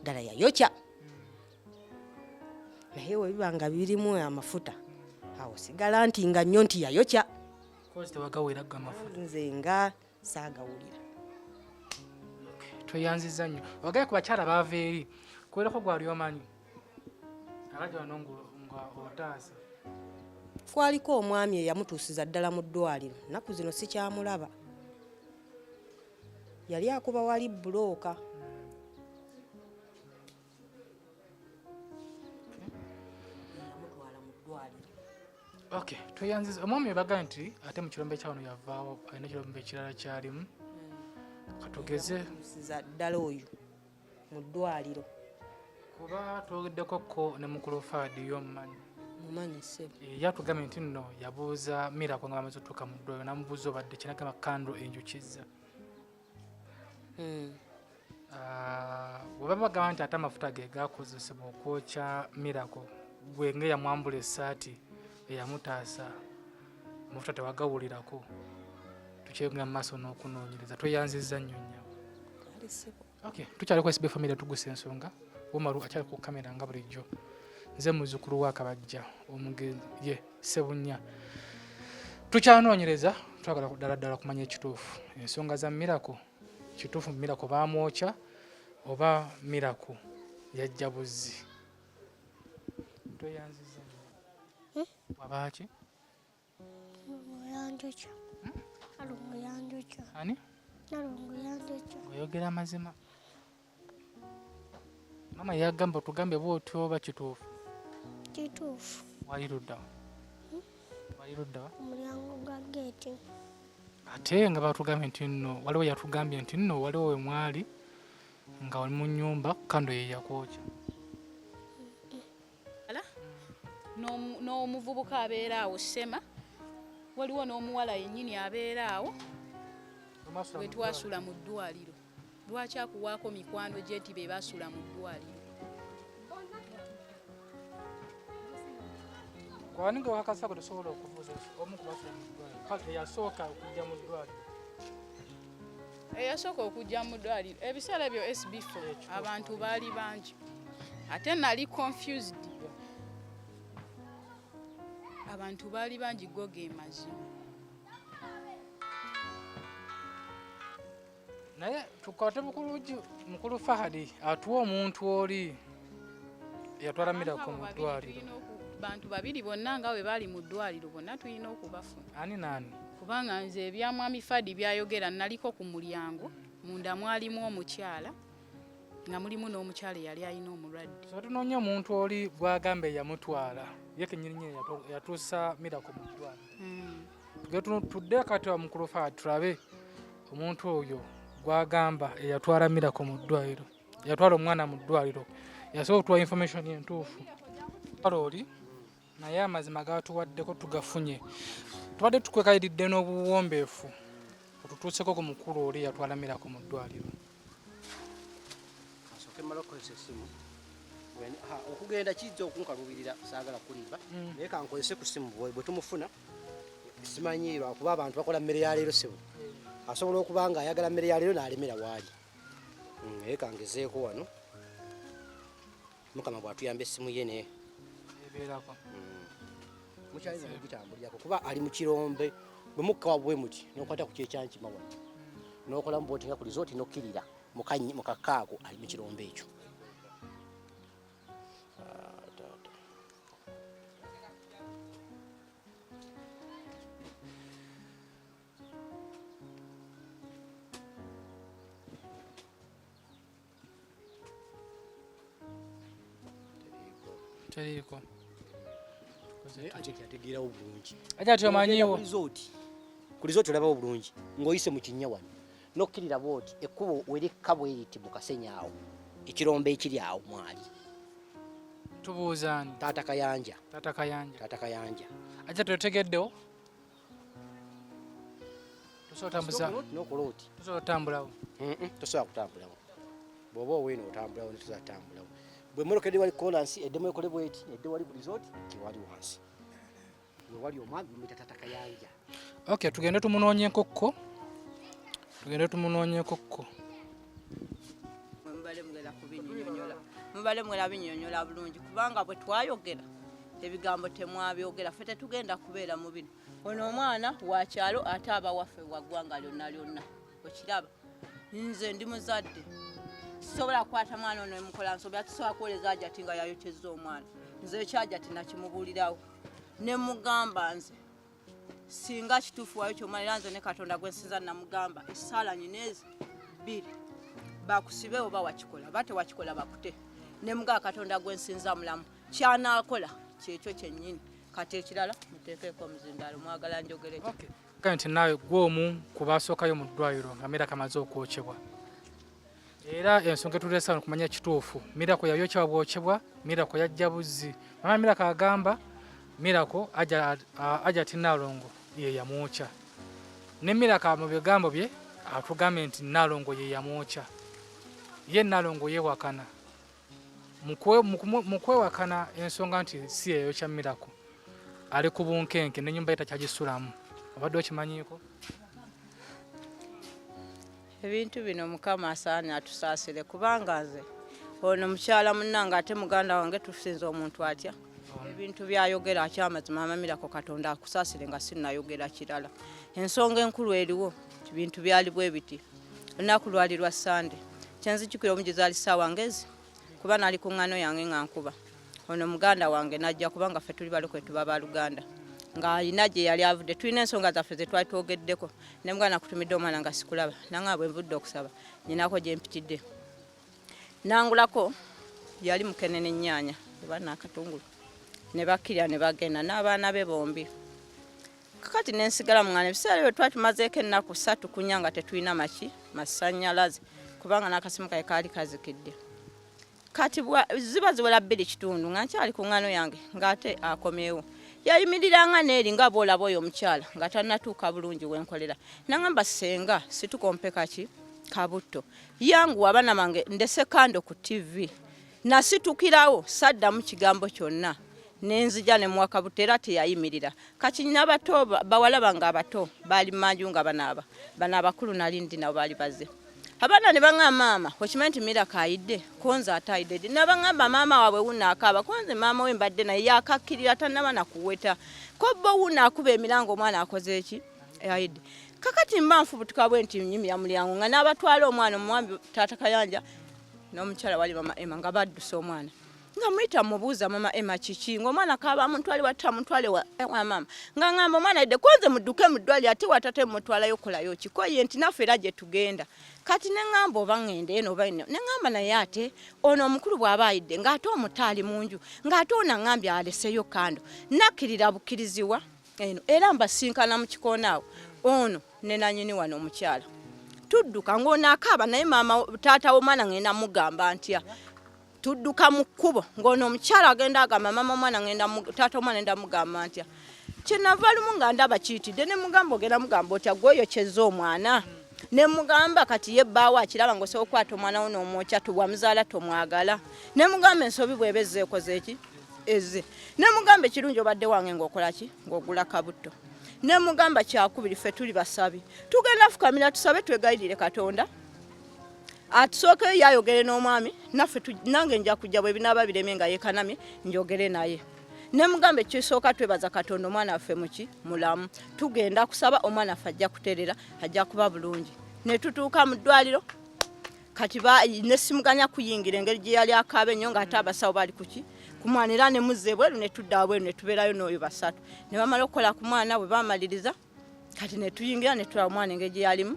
ddala yayokya naye webiba nga birimu amafuta awo sigala nti nga nnyo nti yayokya nze nga saagawulira tweyanziza nnyo ogaye ku bakyala baava eri kubeerako gwali omanyi abajja wano nga otaasa kwaliko omwami eyamutuusiza ddala mu ddwaliro nnaku zino sikyamulaba yali akuba wali bulooka yamutwala mu ddwaliro tweyanziza omwami webaga nti ate mu kirombe kyawano yavaawo alina ekirombe ekirala kyalimu katugeze siza ddala oyo mu ddwaliro kuba twogeddeko ko ne mukulu faadi yomumanyi mumanyi ssebo yatugambye nti nno yabuuza Mirako nga bamaze otuuka mu ddwaliro namubuuza obadde kinagamba kando enjukizza bwe babagamba nti ate amafuta ge gakozesebwa okwokya Mirako gwe nga yamwambula essaati eyamutaasa amafuta tewagawulirako tukyegenda mu maaso n'okunoonyereza tweyanziza nnyo nnyo tukyali ku SB4 MEDIA tugusa ensonga Umaru akyali ku kamera nga bulijjo nze muzzukulu wa Kabajja omugenzi ye Sebunya tukyanoonyereza twagala ddala ddala kumanya ekituufu ensonga za Mirako kituufu Mirako baamwokya oba Mirako yajja buzzi tweyanziza wabaaki yanjokya Nalongo yanjokya ani Nalongo yanjokya oyogera amazima mama yagamba otugambe bwotyo oba kituufu kituufu wali luddawa omulyango gwa geeti ate nga batugambye nti nno waliwo yatugambye nti nno waliwo we mwali nga wali mu nnyumba kando ye yakwokya n'omuvubuka abeera awo Sema waliwo n'omuwala yennyini abeera awo we twasula mu ddwaliro lwaki akuwaako mikwano gye nti be basula mu ddwaliro kwaninga wakakasa tesobola okubuuza omu kubasula mu ddwaliro kale eyasooka okujja mu ddwaliro eyasooka okujja mu ddwaliro ebiseera ebyo SB4 abantu baali bangi ate nali confused abantu baali bangi go ge mazima naye tukwate mukulu Fahadi atuwa omuntu oli yatwala Mirako mu ddwaliro bantu babiri bonna nga we baali mu ddwaliro bonna tulina okubafuna ani naani kubanga nze ebyamwami Fadi byayogera naliko ku mulyango munda mwalimu omukyala nga mulimu n'omukyala yali alina omulwadde so tunoonya omuntu oli gwagambe yamutwala ye kenyininyini yatuusa Mirako mu ddwaliro tudde kati wa mukulu Fahadi tulabe omuntu oyo gwagamba eyatwala Mirako mu ddwaliro yatwala omwana mu ddwaliro yasobola okutuwa information entuufu oli naye amazima gatuwaddeko tugafunye tubadde tukwekayiridde n'obuwombeefu otutuuseko ku mukulu oli yatwala Mirako mu ddwaliro kemala okozesa essimu okugenda kijja okunkalubirira saagala kulimba naye kankozese ku ssimu bwe tumufuna simanyi lwakuba abantu bakola mmere ya leero sebo asobola okuba nga ayagala mmere ya leero n'alemera waali naye kangezeeko wano mukama bw'atuyamba essimu ye ne ebeerako mukyaliza mugitambulirako kuba ali mu kirombe bwe mukkawa bwe muti n'okwata ku kyekyankima wano n'okola mu booti nga ku lizooti n'okkirira mu kakkaako ali mu kirombe ekyo. Teriiko. Ate kyategeerawo bulungi. Ate tomanyiwo. Ku lizooti olabawo bulungi ng'oyise mu kinnya wano n'okkirira booti ekkubo werikka bweriti mu kasenyaawo ekirombe ekiri awo mwali. Tubuuzaani. Taata Kayanja. Taata Kayanja. Taata Kayanja. Ate totegeddewo? Tosobola otambuza. N'okola oti. Tosobola otambulawo. Tosobola kutambulawo. Bw'oba oweeno otambulawo ne tosobola kutambulawo. Bwe mmotoka edde wali kolansi eddemu ekole bweti edde wali ku lizooti kiwali wansi. Bwe wali omwami bamuyita Taata Kayanja. Okay, tugende tumunoonye enkokko. Mubale mwera binnyonnyola bulungi kubanga bwe twayogera ebigambo temwabyogera ffe tetugenda kubeera mu bino. Ono omwana wa kyalo ate aba waffe wa ggwanga lyonna okiraba. Nze ndi muzadde sisobola kukwata mwana ono emukola nsobola tisobola kuwoleza ajati nga yayokyezza omwana. Nze ekyajati nakimubuulirawo ne mugamba nze singa kituufu wayo kyomwana era nze ne Katonda gwe nsinza namugamba essaala nyinezi 2 bakusibe oba wakikola bate wakikola bakute ne mugaa Katonda gwe nsinza mulamu kyanaakola kyekyo kyennyini kati ekirala muteekeeko muzindalo mwagala njogere. Okay. Kale nti naawe gw'omu ku baasookayo mu ddwaliro nga Miracle amaze okwokyebwa era ensonga etuleesa wano kumanya kituufu Miracle yayokyebwa bwokyebwa Miracle yajja buzzi mama Miracle agamba Miracle aja Nalongo ye yamwokya ne Miracle mu bigambo bye atugambe nti Nalongo ye yamwokya ye Nalongo yewakana mu kwewakana ensonga nti si yeyokya Miracle ali ku bunkenke n'ennyumba ye takyagisulamu obadde okimanyiiko. Ebintu bino Mukama asaanye atusaasire kubanga nze ono mukyala munnange ate muganda wange tusinza omuntu atya ebintu byayogera akyamazima mama Miracle Katonda akusaasire nga sinnayogera kirala. Ensonga enkulu eriwo ebintu byali bwe biti olunaku lwali lwa Sande kyenzijukira omugizi ali ssaawa ngezi kuba nali ku ŋŋano yange nga nkuba ono muganda wange najja kubanga ffe tuli balokwe tuba ba Luganda nga alina gye yali avudde tulina ensonga zaffe ze twali twogeddeko ne muganda kutumidde omwana nga sikulaba nanga bwe nvudde okusaba nyinako gye mpitidde nangulako yali mukenene nnyaanya oba n'akatungulu ne bakkirya ne bagenda n'abaana be bombi kakati nensigala mwana ebiseera ebyo twali tumazeeko ennaku 3 kunya nga tetulina masannyalaze kubanga n'akasimu kaye kaali kazikidde kati ziba ziwera 2 kitundu nga nkyali ku ŋŋano yange ng'ate akomyewo yayimiriranga n'eri nga bw'olaba oyo omukyala nga tannatuuka bulungi wenkolera nangamba senga situkompe kabutto yangu abaana bange ndese kando ku TV nasitukirawo saddamu kigambo kyonna nenzija ne mwaka butera teyayimirira kati n'abato bawala bange abato bali manju nga bana abakulu nali ndi nabo bali baze abaana ne bangamba mama okimanyi nti Miracle ayidde konza atayidde nabangamba mama waabwe wunaakaaba konze mama we mbadde naye yakakkirira tannaba nakuweta ko bo wunaakuba emirango omwana akoze eki ayidde kakati mba nfubutuka bwe nti nyimya mulyango nga n'abatwala omwana omwami Taata Kayanja n'omukyala wali mama Emma nga baddusa omwana nga mwita mubuuza mama Emma kiki ng'omwana kaaba muntwale watta muntwale wa mama nga ngamba omwana ayidde konze mudduke mu ddwaliro ate watate mutwalayo kolayo kikoye nti naffe era gye tugenda kati ne ngamba oba ngende eno oba eno ne ngamba naye ate ono omukulu bw'aba ayidde ng'ate omutaali mu nju ng'ate ono angambye aleseyo kando nakkirira bukkiriziwa eno era mbasinkana mu kikoonaawo ono ne nanyini wano omukyala tudduka ng'onaakaaba naye mama taata w'omwana ngenda mugamba ntya tudduka mu kkubo ng'ono omukyala agenda agamba mama omwana taata omwana ngenda mugamba ntya kyenava lumu nga ndaba kiyitidde ne mugamba ogenda mugamba otya gweyokyezza omwana ne mugamba kati ye baawo akiraba ng'osobola okukwata omwana wo n'omwokya tuwamuzaala tomwagala ne mugamba ensobi bw'ebezze ekoze eki eze ne mugamba ekirungi obadde wange ng'okola ki ng'ogula kabuto ne mugamba kyakubiri ffe tuli basabi tugenda fukamira tusabe twegayirire Katonda atusookeyo yayogere n'omwami naffe nange nja kujja bwe binaaba bireme nga yeekanamye njogere naye ne mugamba ekisooka twebaza Katonda omwana waffe muki mulamu tugenda kusaba omwana waffe ajja kuterera ajja kuba bulungi ne tutuuka mu ddwaliro kati ne simuganya kuyingira engeri gye yali akaaba ennyo ng'ate abasawo bali kuki ku mwana era ne muzze bweru ne tudda bweru ne tubeerayo n'oyo basatu ne bamala okukola ku mwana bwe bamaliriza kati ne tuyingira ne tulaba omwana engeri gye yalimu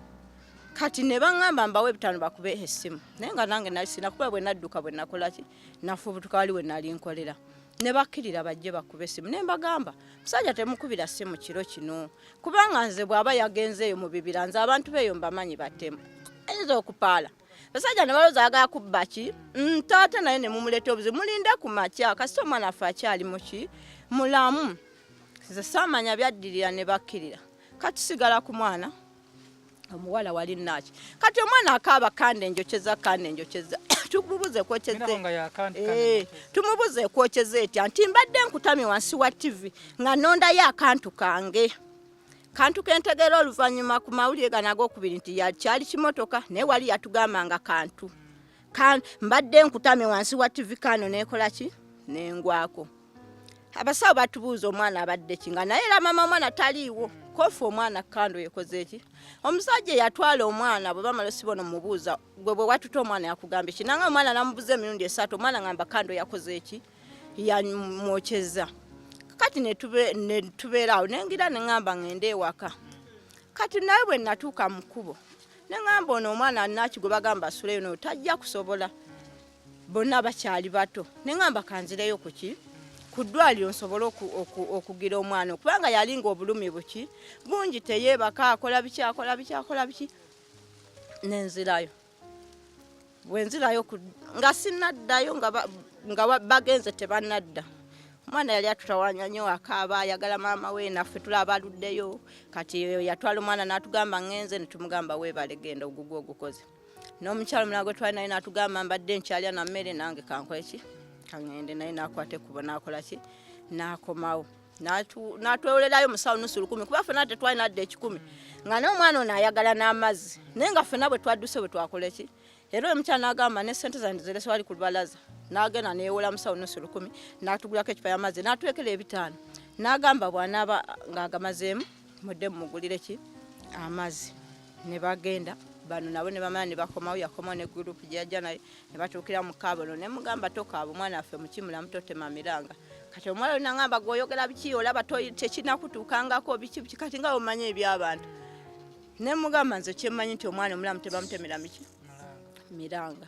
kati ne baŋŋamba mbawe ebitaano bakube essimu naye nga nange nali sina kuba bwe nadduka bwe nakola ki nafubutuka wali we nali nkolera ne bakkirira bajje bakube essimu ne mbagamba musajja temukubira ssimu kiro kino kubanga nze bw'aba yagenzeeyo mu bibira nze abantu beeyo mbamanyi battemu ayinza okupaala basajja ne balooza agala kubba ki taata naye ne mumuleeta obuzibu mulinde ku makya kasita omwana affe akyali muki mulamu nze saamanya byaddirira ne bakkirira kati sigala ku mwana omuwala wali naki kati omwana akaaba kandi enjokyeza tumubuze kwokyeza etya nti mbadde nkutamye wansi wa TV nga nondayo akantu kange kantu kentegera oluvannyuma ku mawulire gano ag'okubiri nti kyali kimotoka naye wali yatugambanga kantu mbadde nkutamye wansi wa TV kano nekola ki nengwako abasawo batubuuza omwana abadde kinga naye era mama omwana taliiwo kofu omwana kando yekoze eki omusajja yatwala omwana bwe bamala sibona mubuuza gwe bwe watuta omwana yakugamba eki nanga omwana namubuza emirundi esatu omwana ngamba kando yakoze eki yamwokyeza kati ne tubeeraawo nengira ne ngamba ngende ewaka kati naye bwe natuuka mu kkubo ne ngamba ono omwana naki gwe bagamba asuleyo no tajja kusobola bonna bakyali bato ne ngamba kanzireyo ku ki ku ddwaliro nsobola okugira omwana kubanga yalinga obulumi buki bungi teyeebaka akola biki nenzirayo bwenzirayo nga sinaddayo nga bagenze tebanadda omwana yali atutawanya nnyo akaaba ayagala maama we naffe tulaba aluddeyo kati yatwala omwana n'atugamba ngenze ne tumugamba weebale genda ogugwo ogukoze n'omukyalo mulala gwe twali naye n'atugamba mbadde nkyalya na mmere nange kankola ki kangende naye nakwate kubo nakola ki nakomawo natwewolerayo musawo nusu 10 kuba fena tetwali nadde 10 nga n'omwana ono ayagala n'amazzi naye nga fena bwe twadduse bwe twakola ki era omukyala n'agamba ne ssente zange zirese wali ku lubalaza n'agenda neewola musawo nusu 10 n'atugulako ekipa y'amazzi n'atwekera 5 n'agamba bw'anaaba ng'agamazeemu mudde mumugulire ki amazzi ne bagenda bano nabo ne bamala ne bakomawo yakomawo ne gurupu gyajja naye ne batuukira mu kabono ne mugamba tokaaba omwana waffe mukimulamu totemamiranga kati omwana oli nangamba gweoyogera biki olaba tekinakutuukangako biki kati nga omanye eby'abantu ne mugamba nze kyemmanyi nti omwana omulamu tebamutemera miki miranga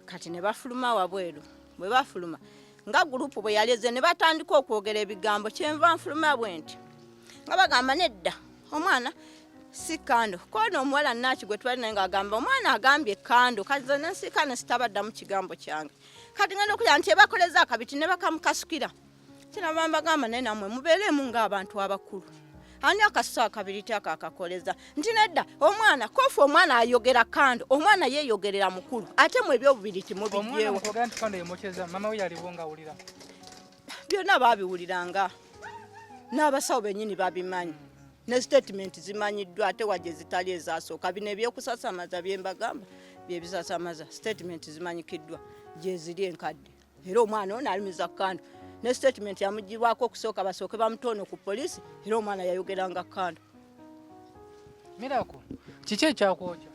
kati ne bafuluma wabweru bwe bafuluma nga gurupu bwe yaleze ne batandika okwogera ebigambo kyenva nfuluma bwe nti nga bagamba nedda omwana si kando kono omuwala naki gwe twali naye ng'agamba omwana agambye kando kati ze nensika ne sitabaddamu kigambo kyange kati ngenda okulya nti ebakoleza akabiti ne bakamukasukira kinaba mbagamba naye nammwe mubeeremu ng'abantu abakulu ani akasusa akabiriti akakoleza nti nedda omwana kofu omwana ayogera kando omwana yeeyogerera mukulu ate mu ebyobubiriti mubigyewo byonna babiwuliranga n'abasawo bennyini babimanyi ne statement zimanyiddwa ate wajje zitali ezasooka bino ebyokusasamaza byembagamba byebisasamaza statement zimanyikiddwa gye ziri enkadde era omwana ono alimiza kando ne statement yamugirwako okusooka basooke bamutono ku polisi era omwana yayogeranga kando Mirako kiki ekyakwokya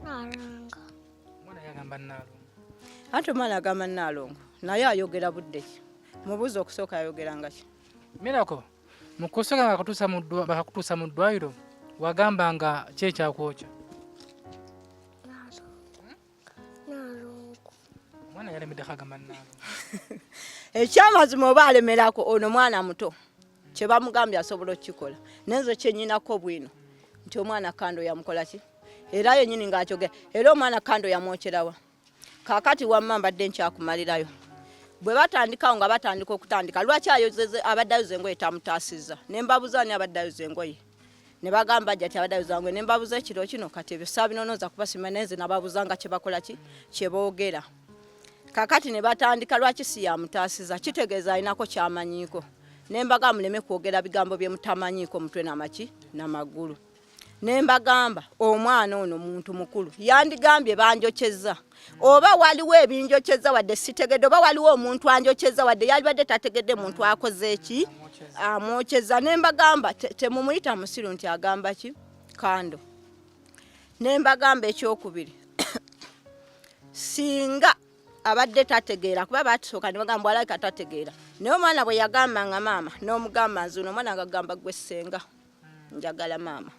nalanga omwana yagamba nalongo anti omwana agamba nalongo naye ayogera budde ki mubuuza okusooka ayogeranga ki Mirako mukusooka bakakutuusa mu ddwaliro wagambanga ki ekyakwokya omwana yalemeddeko agamba nalongo ekyamazima oba alemerako ono mwana muto kye bamugambye asobola okukikola nenze kyennyinako bwino nti omwana kando yamukola ki era yennyini ng'akyogera era omwana kando yamwokyerawa kaakati wamma mbadde nkyakumalirayo bwe batandikawo nga batandika okutandika lwaki abadde ayoza engoye tamutaasizza ne mbabuza ani abadde ayoza engoye ne bagamba jati abadde zangu ne mbabuza ekiro kino kati ebisabinonoza kubasima neze nababuzanga kye bakola kye boogera kakati ne batandika lwaki si ya mutaasiza kitegeeza alinako kyamanyiko nembaga muleme kwogera bigambo bye mutamanyiiko mutwe n'amaki n'amagulu nembagamba omwana ono muntu mukulu yandigambye banjocheza oba waliwo ebinjocheza wadde sitegedde oba waliwo omuntu anjocheza wadde yali badde tategedde muntu akoze eki amwocheza nembagamba temumuyita musiru nti agamba ki kando nembagamba ekyokubiri singa abadde tategeera kuba batusooka ne bagamba alabika tategeera naye omwana bwe yagamba nga maama n'omugamba nzuno omwana agagamba gwe ssenga njagala maama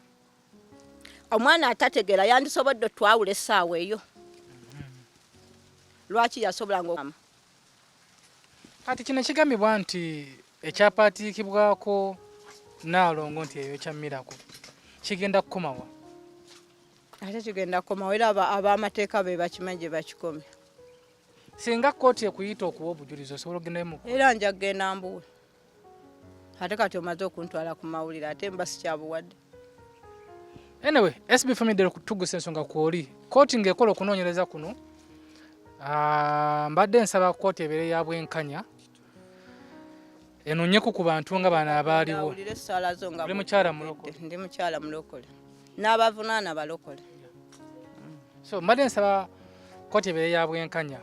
omwana atategeera yandisobodde twawula essaawa eyo lwaki yasobola nga kati kino kigambibwa nti ekyapaatiikibwako Naalongo nti eyo kyammirako kigenda kukomawa ate kigenda kukomawa era ab'amateeka be bakimanyi gye bakikomye singa kkooti ekuyita okuwa obujulizi osobola ogendayo era nja kgenda mbuwe ate kati omaze okuntwala ku mawulire ate mba sikyabuwadde anyway SB4 MEDIA kutuguse ensonga kwoli kkooti ng'ekola okunoonyereza kuno mbadde nsaba kkooti ebeere ya bwenkanya enoonyeku ku bantu nga bano abaaliwo ndi mukyala mulokole n'abavunaana balokole so mbadde nsaba kkooti ebeere ya bwenkanya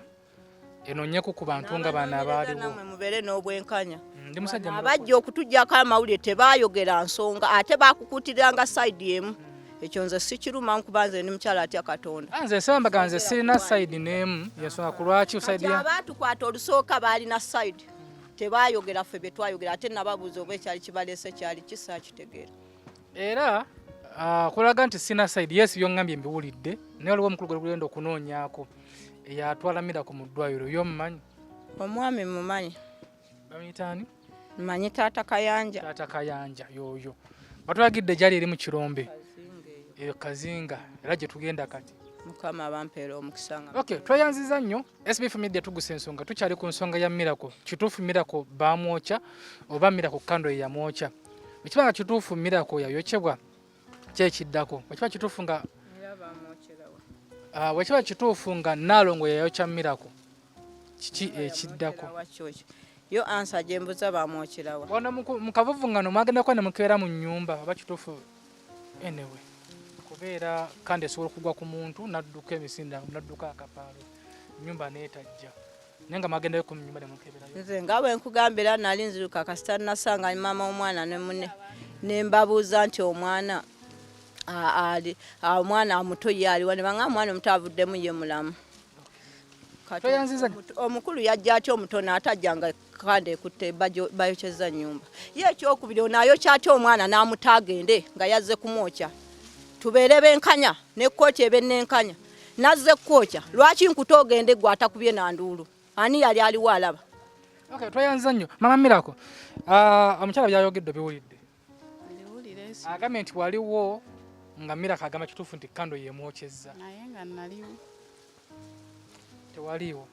enoonyeku ku bantu nga bano abaaliwo namwe mubeere n'obwenkanya ndi musajja abajja okutuggyako amawulire tebaayogera nsonga ate bakukuutiranga sayidi emu ekyo nze sikiruma nkuba nze ndi mukyala atya Katonda nze nsamba nze sirina sayidi n'emu yensonga ku lwaki sayidi abaatukwata olusooka baalina sayidi tebaayogera ffe bye twayogera ate nababuuza oba ekyali kibaleese kyali kisaakitegeera era kulaga nti sirina sayidi yesi byongambye mbiwulidde naye waliwo omukulu gwe gugenda okunoonyaako eyatwala Miracle mu ddwaliro y'omumanyi omwami mumanyi bamuyitaani mmanyi taata Kayanja yoyo batulagidde gyali eri mu Kirombe eyo Kazinga era gye tugenda kati mukama abampeera omukisa okay tweyanziza nnyo SB4 MEDIA tuguse ensonga tukyali ku nsonga ya Miracle kituufu Miracle baamwokya oba Miracle kando ye yamwokya ekibanga kituufu Miracle yayokyebwa kyekiddako bwekiba kituufu nga bwekiba kituufu nga Naalongo yayokya Miracle kiki ekiddako yo ansa gye mbuza baamwokyerawa wano mu kavuvungano mwagenda kuba ne mukeera mu nnyumba oba kituufu anyway kubeera kandi esobola okugwa ku muntu nadduka emisinda nadduka akapaalo nnyumba neetajja naye nga mwagendayo ku nnyumba ne mukeberayo nze nga bwe nkugambira nali nziruka kasita nasanga maama omwana ne munne ne mbabuuza nti omwana omwana omuto ye aliwa ne banga omwana omuto avuddemu ye mulamu omukulu yajja atya omutono atajjanga kandi ekutte bayokyeza nnyumba ye ekyokubiri ono ayokya atya omwana n'amutaagende nga yazze kumwokya tubeere benkanya ne kkooti ebe nenkanya nazze kwokya lwaki nkuta ogende gwe atakubye nanduulu ani yali aliwo alaba okay tweyanza nnyo mama Miracle omukyala byayogedde biwulidde agambye nti waliwo nga Miracle agamba kituufu nti kando yemwokyezza naye nga naliwo tewaliwo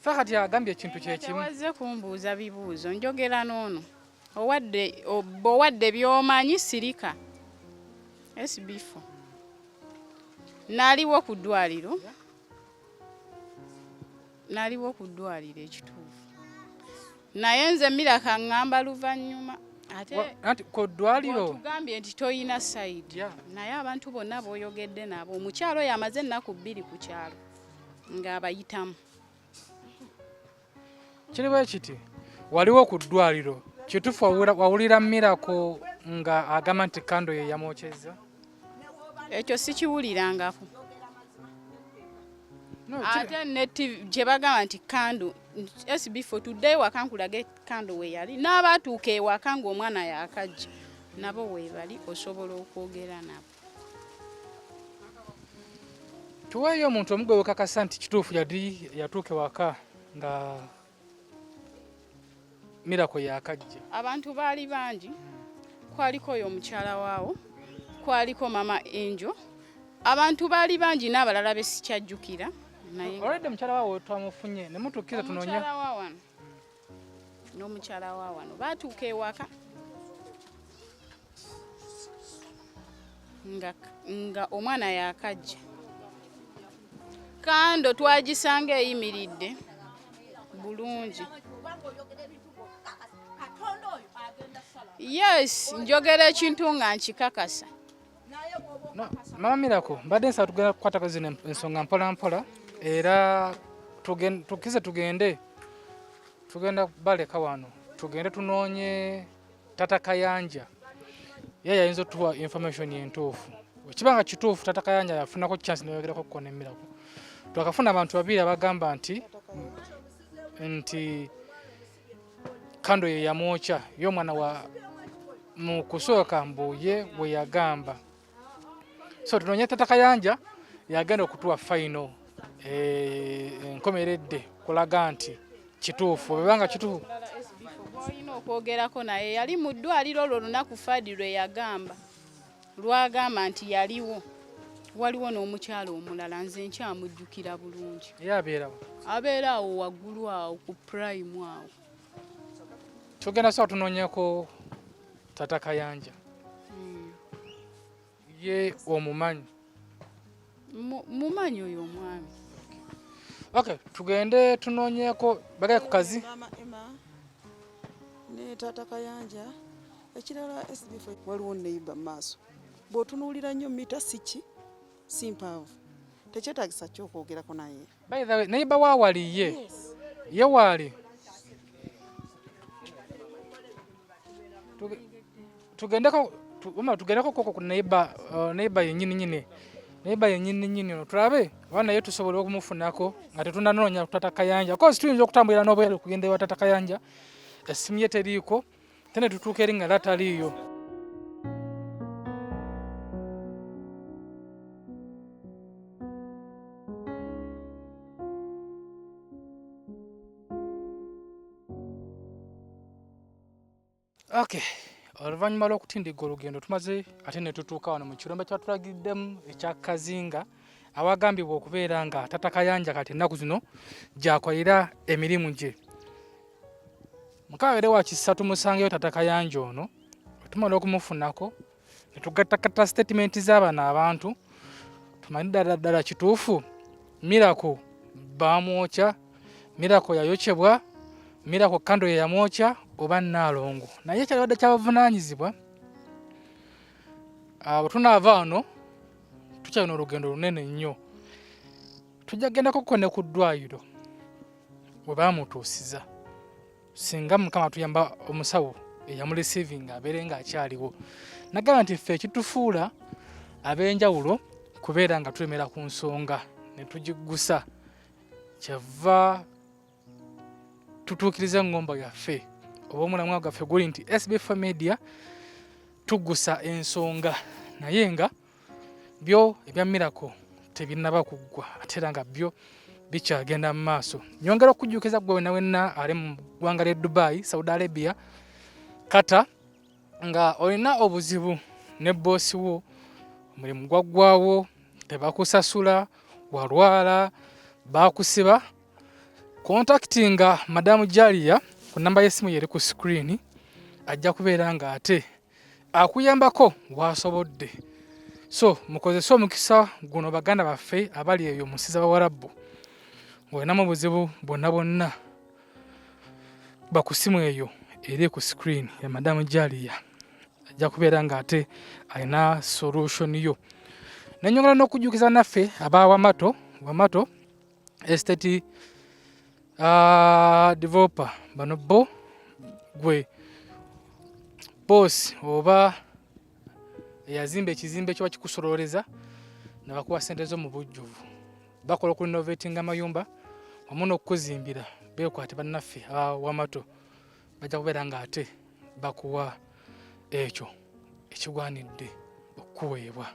fakati agambye ekintu kyekimu wazze kumbuuza bibuuzo njogera n'ono owadde by'omanyi sirika SB4 naliwo ku ddwaliro ekituufu naye nze Miracle aŋŋamba luvannyuma ate ku ddwaliro tugambye nti toyina sayidi naye abantu bonna b'oyogedde nabo omukyalo oyo amaze ennaku 2 ku kyalo ng'abayitamu kiri bwe kiti waliwo ku ddwaliro kituufu wawulira Miracle nga agamba nti kando ye yamwokyezza ekyo sikiwulirangako ate ne gye bagamba nti kando SB4 tuddeyo waka nkulage kando we yali n'abatuuka ewaka ng'omwana yaakajja nabo weebali osobola okwogera nabo tuweeyo omuntu omugwe wekakasa nti kituufu yatuuka ewaka nga Miracle yaakajja abantu baali bangi kwaliko oyo omukyala waawo kwaliko mama Angel abantu baali bangi n'abalala be sikyajjukira already mukyala waawo twamufunye ne mutukkiriza tunoonye n'omukyala wa wano baatuuka ewaka nga omwana yakajja kando twagisanga eyimiridde bulungi. Yes, njogera ekintu nga nkikakasa. No, Mama Miracle, mbadde nsaba tugenda kukwatako zino ensonga mpola mpola era tugende tugenda baleka wano tugende tunoonye Tata Kayanja ye yayinza otuwa information entuufu. Ekibanga kituufu Tata Kayanja yafunako chance neyogerako ku Miracle. Twakafuna abantu babiri abagamba nti kando ye yamwocha yo mwana wa mu kusooka mbuye bwe yagamba. So tunonye Tata Kayanja yagenda okutuwa final enkomeredde kulaga nti kituufu bwebanga kituufu olina okwogerako naye yali mu ddwaliro olwo lunaku Fadi lwe yagamba lwagamba nti waliwo n'omukyala omulala nze nkyamujjukira bulungi. Abeera awo waggulu awo ku prime awo. Tugenda sawa tunoonyeko Tata Kayanja. Ye omumanyi. Mumanyi oyo omwami. Okay, tugende tunoonyeko bagaye ku kazi. Mama Emma ne Tata Kayanja ekirala SB4 waliwo neighbor maaso. Bw'otunuulira nnyo mita si mpaavu. Tekyetaagisa ky'okwogerako naye. By the way, neighbor wa wali ye. Yes. Ye wali. Tugendeko koko ku neighbor yennyini. Neighbor yennyini ono tulabe wana yetu tusobola okumufunako nga tetunanoonya Tata Kayanja. Of course tuyinza okutambulira n'obwere kugenda ewa Tata Kayanja. Essimu ye teriiko. Tene tutuuka eri nga lataliiyo. Okay. Oluvannyuma lw'okutindiga olugendo tumaze ate ne tutuuka wano mu kirombe kyatulagiddemu ekya Kazinga awagambibwa okubeera nga Tata Kayanja kati ennaku zino gyakolera emirimu gye. Mukawere wa kisa tumusangeyo Tata Kayanja ono tumala okumufunako ne tugattakatta statement z'abana abantu tumanyi ddala kituufu Miracle baamwokya, Miracle yayokyebwa, Miracle kando ye yamwokya oba Naalongo. Naye kyalwadde kyabavunaanyizibwa bwe tunaava wano tukyalina olugendo lunene nnyo. Tujja kugendako ko ne ku ddwaliro bwe baamutuusiza singa Mukama tuyamba omusawo eyamulisiivinga abeere ng'akyaliwo. Nagamba nti ffe ekitufuula ab'enjawulo kubeera nga tulemera ku nsonga ne tugiggusa kyava tutuukiriza engombo yaffe oba omulamwa gwaffe guli nti SB4 MEDIA tuggusa ensonga naye nga byo ebya Miracle tebinnaba kuggwa ate era nga byo bikyagenda mu maaso. Nyongera okujjukiza gwe wenna ali mu ggwanga lya Dubai, Saudi Arabia, Qatar nga olina obuzibu ne boosi wo omulimu gwaggwawo tebakusasula walwala bakusiba contactinga Madamu Jalia ku namba y'essimu yeri ku screen ajja kubeera nga ate akuyambako wasobodde. So mukozese omukisa guno baganda baffe abali eyo mu nsi z'Abawarabu ng'olina mu buzibu bonna bakusimu eyo eri ku screen ya Madamu Jalia ajja kubeera nga ate alina solution yo. Nenyongera n'okujjukiza naffe aba Wamato estate developer bano bo gwe boss oba yazimba ekizimbe kyo bakikusololeza nabakuwa sente zo mu bujjuvu bakola oku innovating amayumba wamu n'okuzimbira beekwate bannaffe Wamato bajja kubeera nga ate bakuwa ekyo ekigwanidde okuweebwa.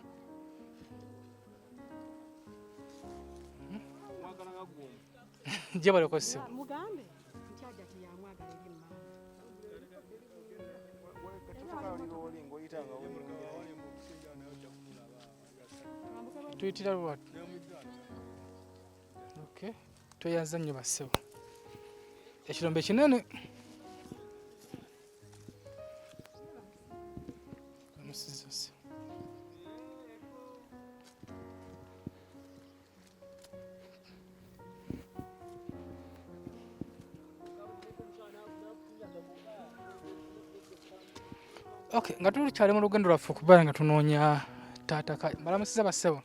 Jeba leko simu. Mugambe nchaja tiyamwagala eri mama. Tuyitira lwatu. Okay. Tweyanza nnyo bassebo. Ekirombe kinene. musizo. Okay, nga tulikyali mu lugendo lwaffe okubeera nga tunoonya taata balamusiza bassebo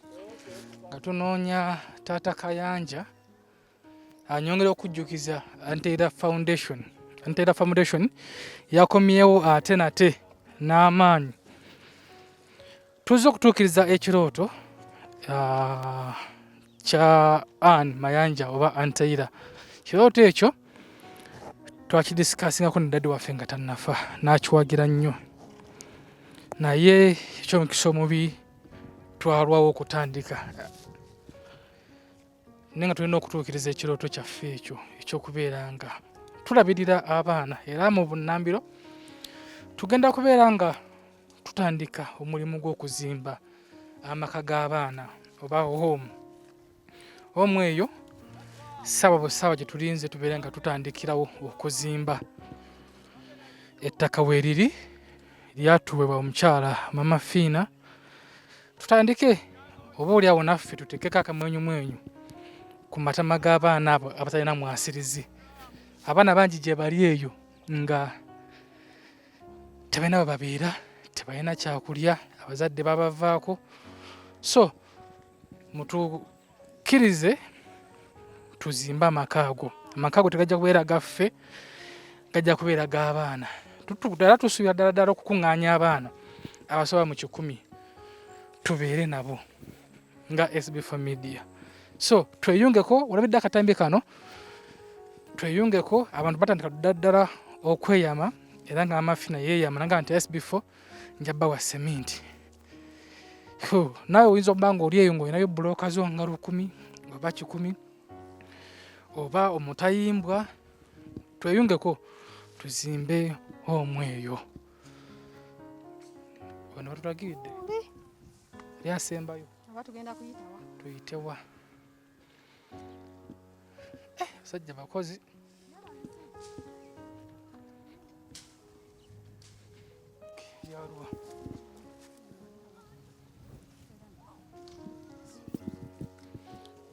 nga tunoonya taata Kayanja anyongera okujjukiza Anteera Foundation yakomyewo ate nate n'amaanyi tuzze okutuukiriza ekirooto kya Ann Mayanja oba Anteera. Kirooto ekyo twakidisikaasingako ne daddy waffe nga tannafa n'akiwagira nnyo. Naye ekyomukisa omubi twalwawo okutandika naye nga tulina okutuukiriza ekirooto kyaffe ekyo ekyokubeera nga tulabirira abaana era mu bunnambiro tugenda kubeera nga tutandika omulimu gw'okuzimba amaka g'abaana oba home eyo ssaawa bwe ssaawa gye tulinze tubeere nga tutandikirawo okuzimba. Ettaka weeriri lyatuweebwa omukyala Mama Fiina tutandike oba oli awo naffe tuteekeko akamwenyumwenyu ku matama g'abaana abo abatalina mwasirizi. Abaana bangi gye bali eyo nga tebalina we babeera, tebalina kyakulya, abazadde babavaako. So mutukkirize tuzimbe amaka ago. Amaka ago tegajja kubeera gaffe, gajja kubeera g'abaana. Era tusuubira ddala okukuŋŋaanya abaana abasoba mu 100 tubeere nabo nga SB4 MEDIA. So tweyungeko, olabidde akatambi kano, tweyungeko abantu batandika ddala okweyama era nga Mama Fiina yeeyama nga nti SB4 njabbawa seminti. Naawe oyinza okuba nga oli eyo ng'olinayo bbulooka zo nga 10 oba 100 oba omutayimbwa. Tweyungeko tuzimbe omweyo. Wano batulagiridde lyasembayo tugenda kuyitawa tuyitewa. Basajja bakozi. Yalwa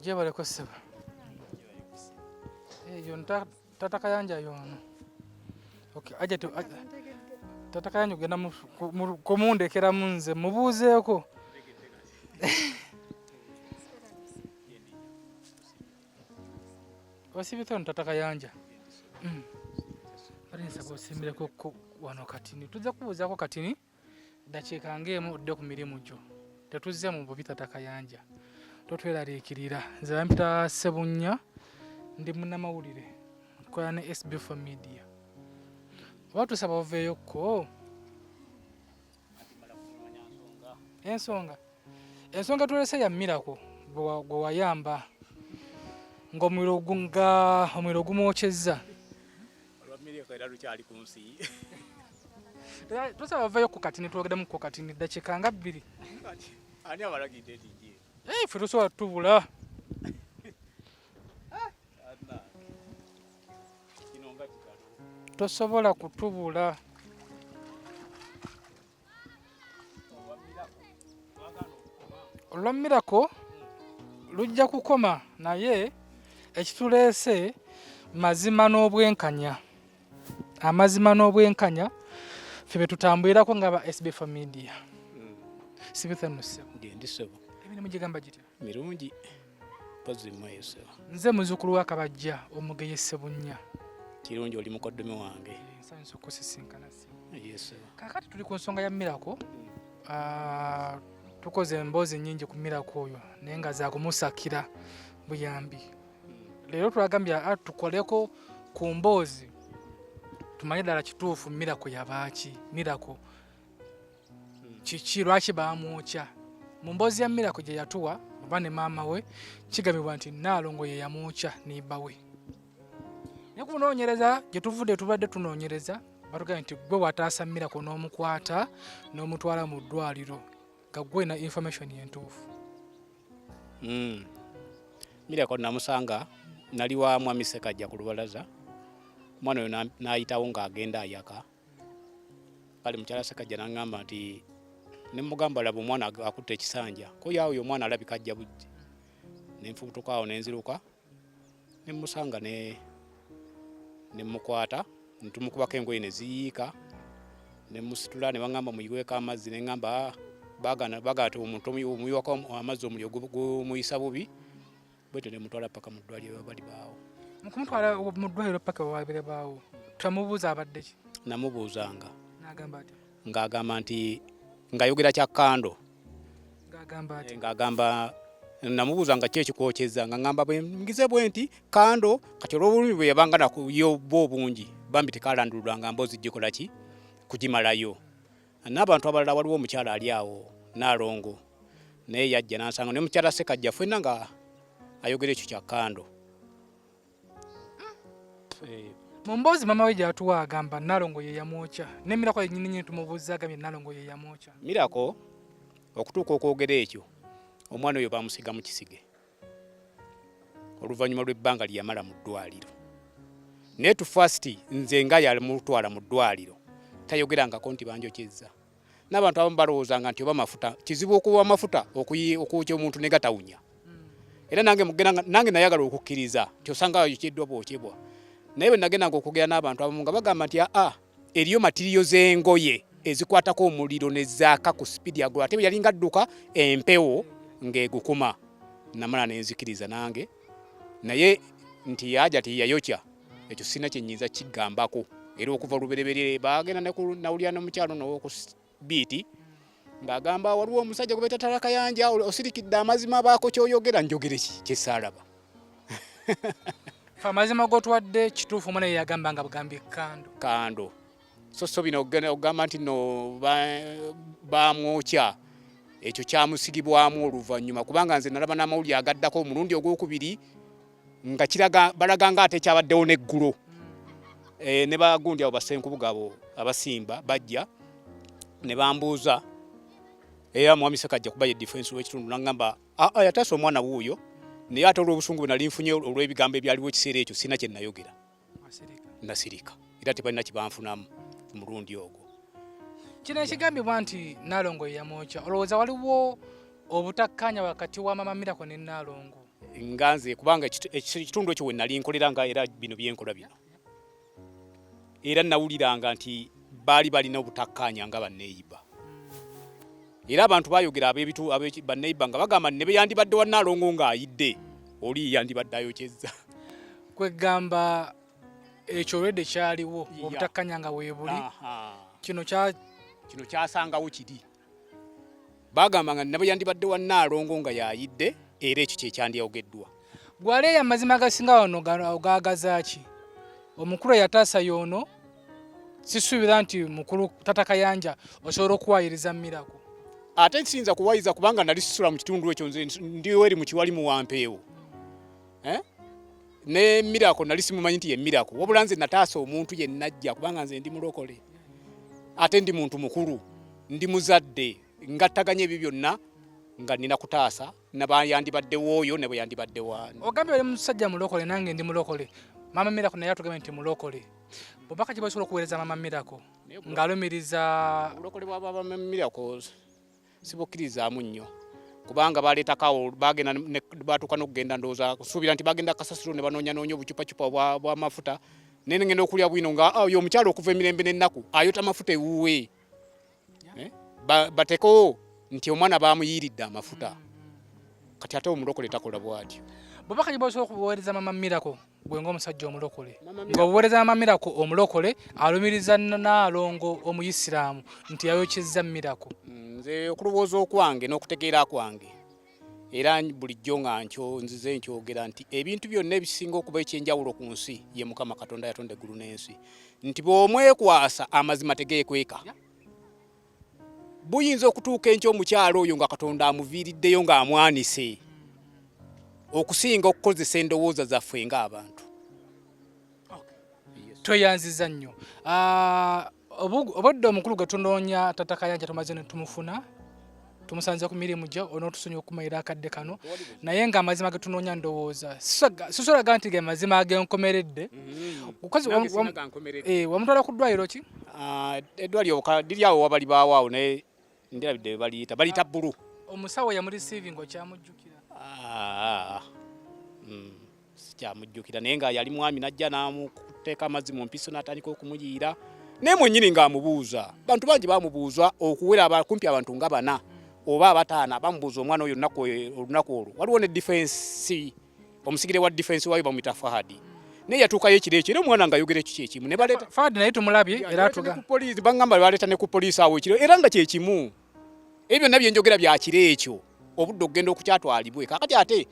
gyebaleko sseba eyo taata Kayanja yono. Okay, taata Kayanja ogenda kumundekeramu nze mubuuzeeko. Osibite ono taata Kayanja. Nsaba osimbireko wano katini. Tuzze kubuuzaako katini dakiika ng'emu odde ku mirimu gyo. Tetuzze mu bubi taata Kayanja. Totweraliikirira. Nze bampita Ssebunya ndi munnamawulire nkola ne SB4 MEDIA. Oba tusaba oveeyokko ensonga tulese ya Miracle gwe wayamba ng'omuliro gumwokyezza. Tusaba oveeyokko kati nitwogeremu ko kati dakiika nga 2. Ani abalagidde ejje? Ffe tusobola tubula. Tosobola kutubula. Olwa Miracle lujja kukoma naye ekituleese mazima n'obwenkanya. Amazima n'obwenkanya ffe be tutambulirako nga ba SB4 MEDIA. Sibitha nnusebo. Ndi sebo. Emirimu gigamba gitya? Mirungi. Pozi mwayo sebo. Nze muzzukulu wa Kabajja Omugeye Ssebunya. Kirungi oli mukoddomi wange. Nsanso kusisinkana sebo. Yes. Kakati tuli ku nsonga ya Miracle. Tukoze emboozi nnyingi ku Miracle oyo naye nga zaakumusakira buyambi. Leero twagambya tukoleko ku mboozi tumanye ddala kituufu Miracle yabaaki. Miracle kiki lwaki baamwokya. Mu mboozi ya Miracle gye yatuwa oba ne maama we kigambibwa nti Nnaalongo ye yamwokya n'ibba we. Naye ku bunoonyereza gye tuvudde tubadde tunoonyereza batugambye nti gwe wataasa Miracle n'omukwata n'omutwala mu ddwaliro nga gwe na information entuufu. Miracle namusanga nali wa mwami Ssekajja ku lubalaza. Omwana oyo n'ayitawo ng'agenda ayaka. Kale mukyala Ssekajja n'aŋŋamba nti ne mugamba laba omwana akutte ekisanja ko yawo yo omwana alabika ajja budde ne nfubutuka awo ne nziruka ne musanga ne mukwata ntumukubako engoye ne ziyiika ne musitula ne bangamba muyiweko amazzi ne ngamba bagate omuntu omuyiwako amazzi omuliro gumuyisa bubi bwete ne mutwala paka mu ddwaliro bali baawo. Mu kumutwala mu ddwaliro paka wabire baawo tamubuuza abadde ki? Namubuuzanga n'agamba ati ng'agamba nti ng'ayogera kya kkando ng'agamba ati ng'agamba namubuuza nga kyekikwokyeza nga ngamba ngize bwe nti kando kati olw'obulumi bwe yabanga nakuyo bo bungi bambi tekalandululanga mbozi gikola ki kugimalayo. N'abantu abalala waliwo omukyala ali awo Nalongo naye yajja n'ansanga ne mukyala Sekajja ffenna nga ayogera ekyo kya kando. Mu mboozi mama we gy'atuwa agamba Nalongo ye yamwokya n'emirako yennyini tumubuuza agambye Nalongo ye yamwokya. Mirako okutuuka okwogera ekyo omwana oyo bamusiga mu kisige oluvannyuma lw'ebbanga lye yamala mu ddwaliro. Naye tu first nze nga yamutwala mu ddwaliro tayogerangako nti banjokyezza. N'abantu abamu balowoozanga nti oba mafuta kizibu okuwa amafuta okuwokya omuntu ne gatawunya. Era nange nayagala okukkiriza nti osanga ayokyeddwa bwokyebwa. Naye bwe nagendanga okwogera n'abantu abamu nga bagamba nti eriyo matiriyo z'engoye ezikwatako omuliro ne zaaka ku sipiidi yagulu ate bwe yali ngadduka empewo ng'egukuma. Namala ne nzikiriza nange naye nti yaja tiyayokya ekyo sina kyennyinza kigambako. Era okuva lubereberye bagenda nawulira n'omukyalo n'owoku biiti ng'agamba waliwo omusajja gwe beeta Kayanja osirikidde amazima baako kyoyogera njogere ki kyesaalaba. Amazima g'otuwadde kituufu omwana ye yagamba nga bugambye kando. So bino ogamba nti no bamwokya ekyo kyamusigibwamu oluvannyuma kubanga nze nalaba n'amawulire agaddako omulundi ogwokubiri nga balaga nga ate kyabaddewo n'eggulo. Ne bagundi abo basenkubuga abo abasimba bajja ne bambuuza era mwami Sekajja kuba ye defense w'ekitundu n'angamba yataasa omwana wuuyo naye ate olw'obusungu bwe nali nfunye olw'ebigambo ebyaliwo ekiseera ekyo sina kye nayogera. Nasirika era tebalina kibanfunamu ku mulundi ogwo. Kino ekigambibwa nti Nalongo ye yamwokya olowooza waliwo obutakkaanya wakati wa mama Miracle ne Nalongo? Nganze kubanga ekitundu ekyo we nali nkoleranga era bino byenkola bino. Era nawuliranga nti baali balina obutakkaanya nga banneeyiba. Era abantu bayogera ab'ebitu banneeyiba nga bagamba ne be yandibadde wa Nalongo ng'ayidde oli yandibadde ayokyezza. Kwegamba ekyo olwedde kyaliwo obutakkaanya nga weebuli kino kyasangawo kiri. Bagamba nga ne be yandibadde wa Nalongo nga yayidde era ekyo kyekyandiyogeddwa. Gwaleeyo amazima agasinga wano ogagazaaki? Omukulu yataasa yono sisuubira nti mukulu Tata Kayanja osobola okuwayiriza Miracle. Ate nsinza kuwayiza kubanga nali sisula mu kitundu ekyo nze ndiwo eri mu kiwali mu wampeewo. Ne Miracle nali simumanyi nti ye Miracle wabula nze nataasa omuntu ye najja kubanga nze ndi mulokole. Ate ndi muntu mukulu ndi muzadde ngattaganya ebyo byonna nga nina kutaasa nabayandibadde wooyo ne bwe yandibadde wani. Ogambye oli musajja mulokole nange ndi mulokole. Mama Miracle naye atugambye nti mulokole. Bubaka ki bw'osobola okuweereza Mama Miracle ng'alumiriza obulokole bwa Mama Miracle sibukkirizaamu nnyo kubanga baleetakawo bagenda batuuka n'okugenda ndowooza kusuubira nti bagenda kasasiro ne banoonya obucupacupa bwa mafuta naye ne ngenda okulya bwino nga oyo omukyalo okuva emirembe n'ennaku ayota amafuta ewuwe. Bateeko nti omwana baamuyiiridde amafuta kati ate omulokole takola bw'atyo. Bubaka ki bw'osobola okuweereza Mama Miracle gwe ng'omusajja omulokole ng'obuweereza Mama Miracle omulokole alumiriza Nalongo omuyisiraamu nti yayokyezza Miracle? Nze okulowooza okwange n'okutegeera kwange era bulijjo nga nzize nkyogera nti ebintu byonna ebisinga okuba ekyenjawulo ku nsi ye Mukama Katonda yatonda eggulu n'ensi nti bw'omwekwasa amazima tegeekweka. Buyinza okutuuka enkya omukyalo oyo nga Katonda amuviiriddeyo ng'amwanise okusinga okukozesa endowooza zaffe ng'abantu. Tweyanziza nnyo. Obudde omukulu gwe tunoonya Tata Kayanja tumaze ne tumufuna tumusanze ku mirimu gye onootusonyiwa okumalira akadde kano naye ng'amazima ge tunoonya ndowooza sisolaga nti ge mazima agenkomeredde. Wamutwala ku ddwaliro ki? Eddwaliro liri awo wabali baawaawo naye Ndirabidde baliyita bulu. Omusawo ya muri receiving okyamujjukira. Sikyamujjukira naye nga yali mwami najja n'amuteeka amazzi mu mpiso n'atandika okumuyiira. Naye mwennyini ng'amubuuza. Bantu bangi bamubuuza okuwera kumpi abantu nga bana oba abataana bamubuuza omwana oyo olunaku olwo. Waliwo ne defense, omusigire wa defense wayo bamuyita Fahadi. Naye yatuukayo ekireekiro omwana nga ayogera ekyo kyekimu. Ne baleeta Fahadi naye tumulabye era atuga. Poliisi bangamba baleeta ne ku poliisi awo ekiro era nga kyekimu. Ebyo nabyo njogera bya kire ekyo. Obudde okugenda okukyatwalibwe. Kakati ate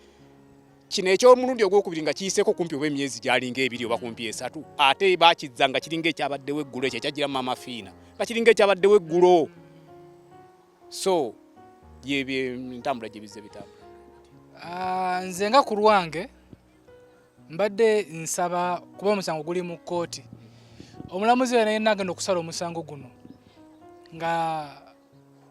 kino eky'omulundi ogwokubiri nga kiyiseeko kumpi oba emyezi gyalinga 2 oba kumpi 3. Ate bakizza nga kiringa ekyabaddewo eggulo ekyo ekyagiramu amafiina. Bakiringa ekyabaddewo eggulo. So yebye ntambula gye bizze bitambula. Nze nga ku lwange mbadde nsaba kuba omusango guli mu kkooti. Omulamuzi naye nagenda okusala omusango guno nga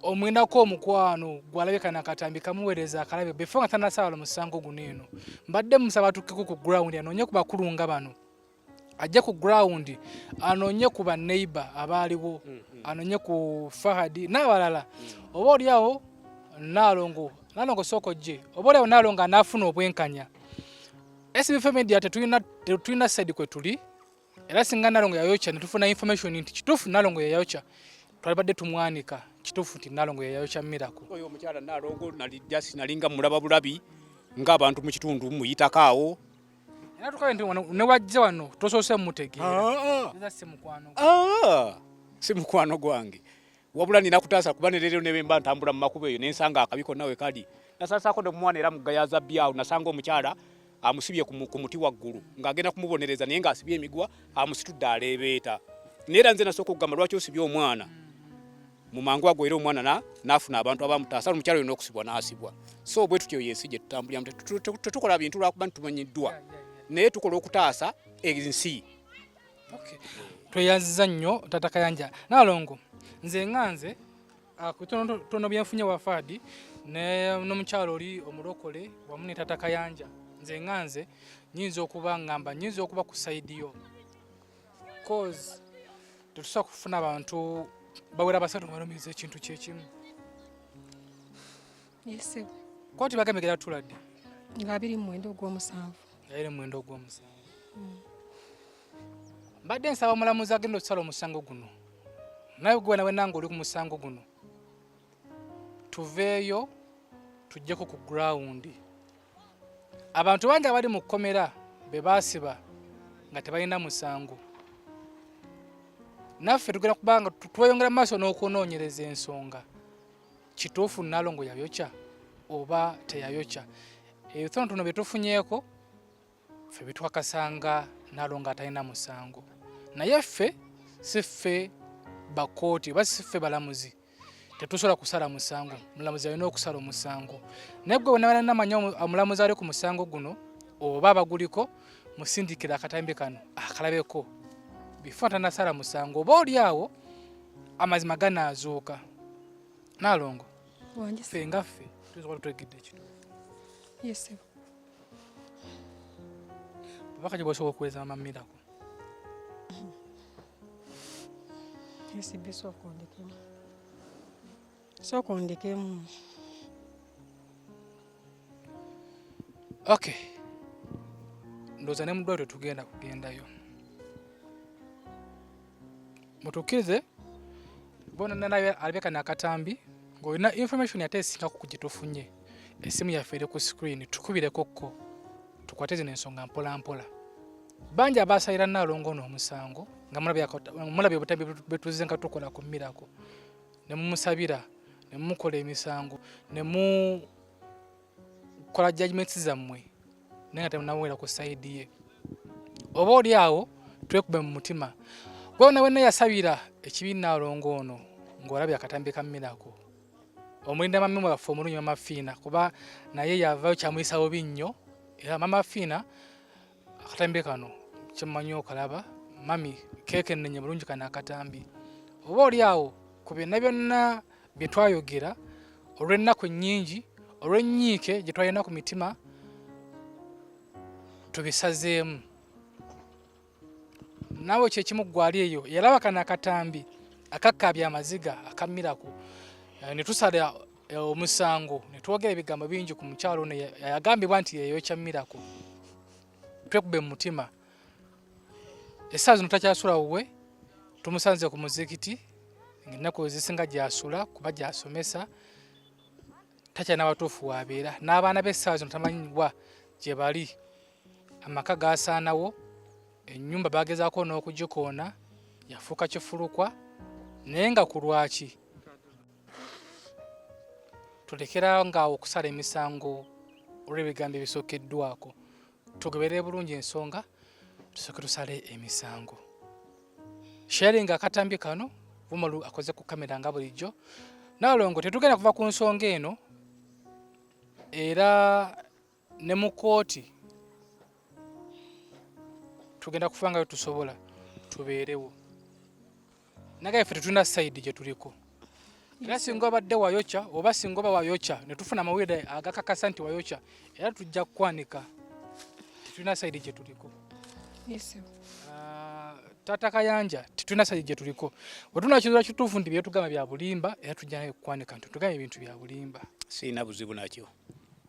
omwinako omukwano gwalabika nakatambi kamuweereza akalabe before nga tanasala omusango guno eno. Mbadde musaba tukiko ku ground anoonye ku bakulu nga bano. Ajje ku ground anoonye ku ba neighbor abaaliwo, anoonye ku Fahadi n'abalala. Oba oliawo Nalongo soko je. Oba oliawo Nalongo anafuna obwenkanya. SB4 MEDIA tetulina side kwe tuli. Era singa Nalongo yayokya ne tufuna information nti kituufu Nalongo yayokya. Twalibadde tumwanika kituufu nti Nalongo yayokya Miracle. Oyo omukyala Nalongo nalinga mulaba bulabi ng'abantu mu kitundu muyitakaawo. Era tukabe nti ne wajja wano tosoose mutegeera. Eza simukwano. Simukwano gwange. Wabula nina kutaasa kuba ne leero ne bemba ntambula mu makubo eyo n'ensanga akabiko nawe kali. Nasasaako ne mwana era mugayaza byawo nasanga omukyala amusibye ku muti waggulu ng'agenda kumubonereza naye ng'asibye emigwa amusitudde aleebeeta. Neera nze nasooka okugamba lwaki osibye omwana. Mu mangu ago era omwana n'afuna abantu abamutaasa omukyala yonna okusibwa n'asibwa. So bwe tutyo yensi gye tutambuliramu tetukola bintu lwakuba ntumanyiddwa. Naye tukola okutaasa ensi. Tweyanziza nnyo Tata Kayanja. Nalongo nze nganze kutono byenfunye wa Fahadi n'omukyalo oli omulokole wamu ne Tata Kayanja. Nze nganze nyinza okuba ku side yo. Cause tetusobola kufuna abantu bawera basatu balumiriza ekintu kyekimu. Yese. Koti bagamegera tuladde. Nga 27 ogw'omusanvu. Era mwendo gw'omusanvu. Mbadde nsaba omulamuzi agenda okusala omusango guno. Naye gwe nawe nange oli ku musango guno. Tuveeyo tujjeko ku ground. Abantu bangi abali mu kkomera be baasiba nga tebalina musango. Naffe tugenda kubanga tweyongera maaso n'okunoonyereza ensonga. Kituufu Nalongo yayokya oba teyayokya. Ebitonotono bye tufunyeeko ffe bitwakasanga Nalongo atalina musango. Naye ffe si ffe bakooti oba si ffe balamuzi. Tetusobola kusala musango. Mulamuzi alina okusala omusango. Naye gwe bwe namanya omulamuzi ali ku musango guno oba abaguliko musindikira akatambi kano akalabeko. Before tanasala musango oba oliawo amazima ganaazuuka. Nalongo ffe nga ffe tusobola tutegedde ekituufu. Yes. Bakaje bosobola okuweza Mama Miracle. Yes, biso kondekemu. So kondekemu. Okay. Ndoza ne mudwaliro tugenda kugendayo. Mutukize bona naye alibeka nakatambi ng'olina information yateesinga kugitufunye. Esimu yaffe eri ku screen tukubireko ko tukwate zino ensonga mpola mpola. Bangi abasalira Nalongo n'omusango nga mulabye obutambi betuzize nga tukola ku Miracle. Ne mumusabira ne mukola emisango ne mukola judgments zammwe naye nga temunawera ku side ye. Oba oliawo twekube mu mutima. Gwe nawe yasabira ekibiina Nalongo ono ng'olabye akatambi ka Miracle. Omulinda mami waffe omulunyi Mama Fiina kuba naye yavaayo kyamuyisawo binnyo era Mama Fiina akatambi kano kyemmanyi okalaba mami keeke ennenye bulungi kana akatambi. Oba oliawo ku byonna bye twayogera olw'ennaku ennyingi olw'ennyiike gye twalina ku mitima tubisazeemu. Naawe kyekimu gwali eyo yalaba kana akatambi akakkaabya amaziga aka Miracle ne tusala omusango ne twogera ebigambo bingi ku mukyalo ono yagambibwa nti yeyokya mirako twekube mu mutima essaawa zino takyasula wuwe tumusanze ku muzikiti ennaku ezisinga gyasula kuba gyasomesa takyalina batuufu wabeera n'abaana b'essaawa zino tamanyiwa gye bali amaka gaasaanawo ennyumba bagezaako n'okugikoona yafuuka kifulukwa naye nga ku lwaki tulekera ngaawo okusala emisango olw'ebigambo ebisookeddwako tugoberere bulungi ensonga tusooke tusale emisango sharing akatambi kano Bumalu akoze ku kamera nga bulijjo nalongo tetugenda kuva ku nsonga eno era ne mu kooti tugenda kufangayo tusobola tubeerewo nagaye ffe tetulina side gye tuliko era singa obadde wayokya oba singa oba wayokya ne tufuna amawulire agakakasa nti wayokya era tujja kukwanika tetulina side gye tuliko Tata Kayanja tetulina side gye tuliko bwetuna kizuula kituufu nti byetugamba bya bulimba era tujja naye kukwanika nti tugamba ebintu bya bulimba sirina buzibu nakyo.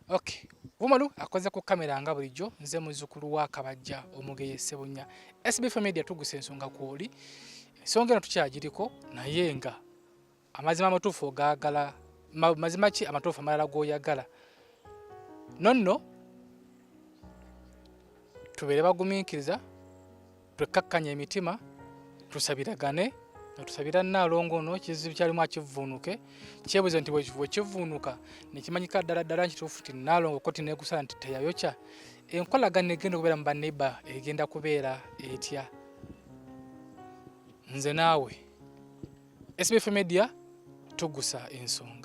Okay. Bumalu akoze ku kamera nga bulijjo nze muzzukulu wa Kabajja Omugeya Ssebunya SB4 MEDIA tuguse ensonga kwoli ensonga eno tukyagiriko naye nga amazima amatuufu ogaagala mazima ki amatuufu amalala g'oyagala nonno tubeere bagumiikiriza twekkakkanya emitima tusabiragane tusabira Nnaalongo ono kizibu kyalimu akivvuunuke kyebuze nti bwe kivvuunuka nekimanyika ddala nkituufu nti Nnaalongo koti neegusala nti teyayokya enkolagana egenda okubeera mu banneiba egenda kubeera etya nze naawe SB4 MEDIA tugusa ensonga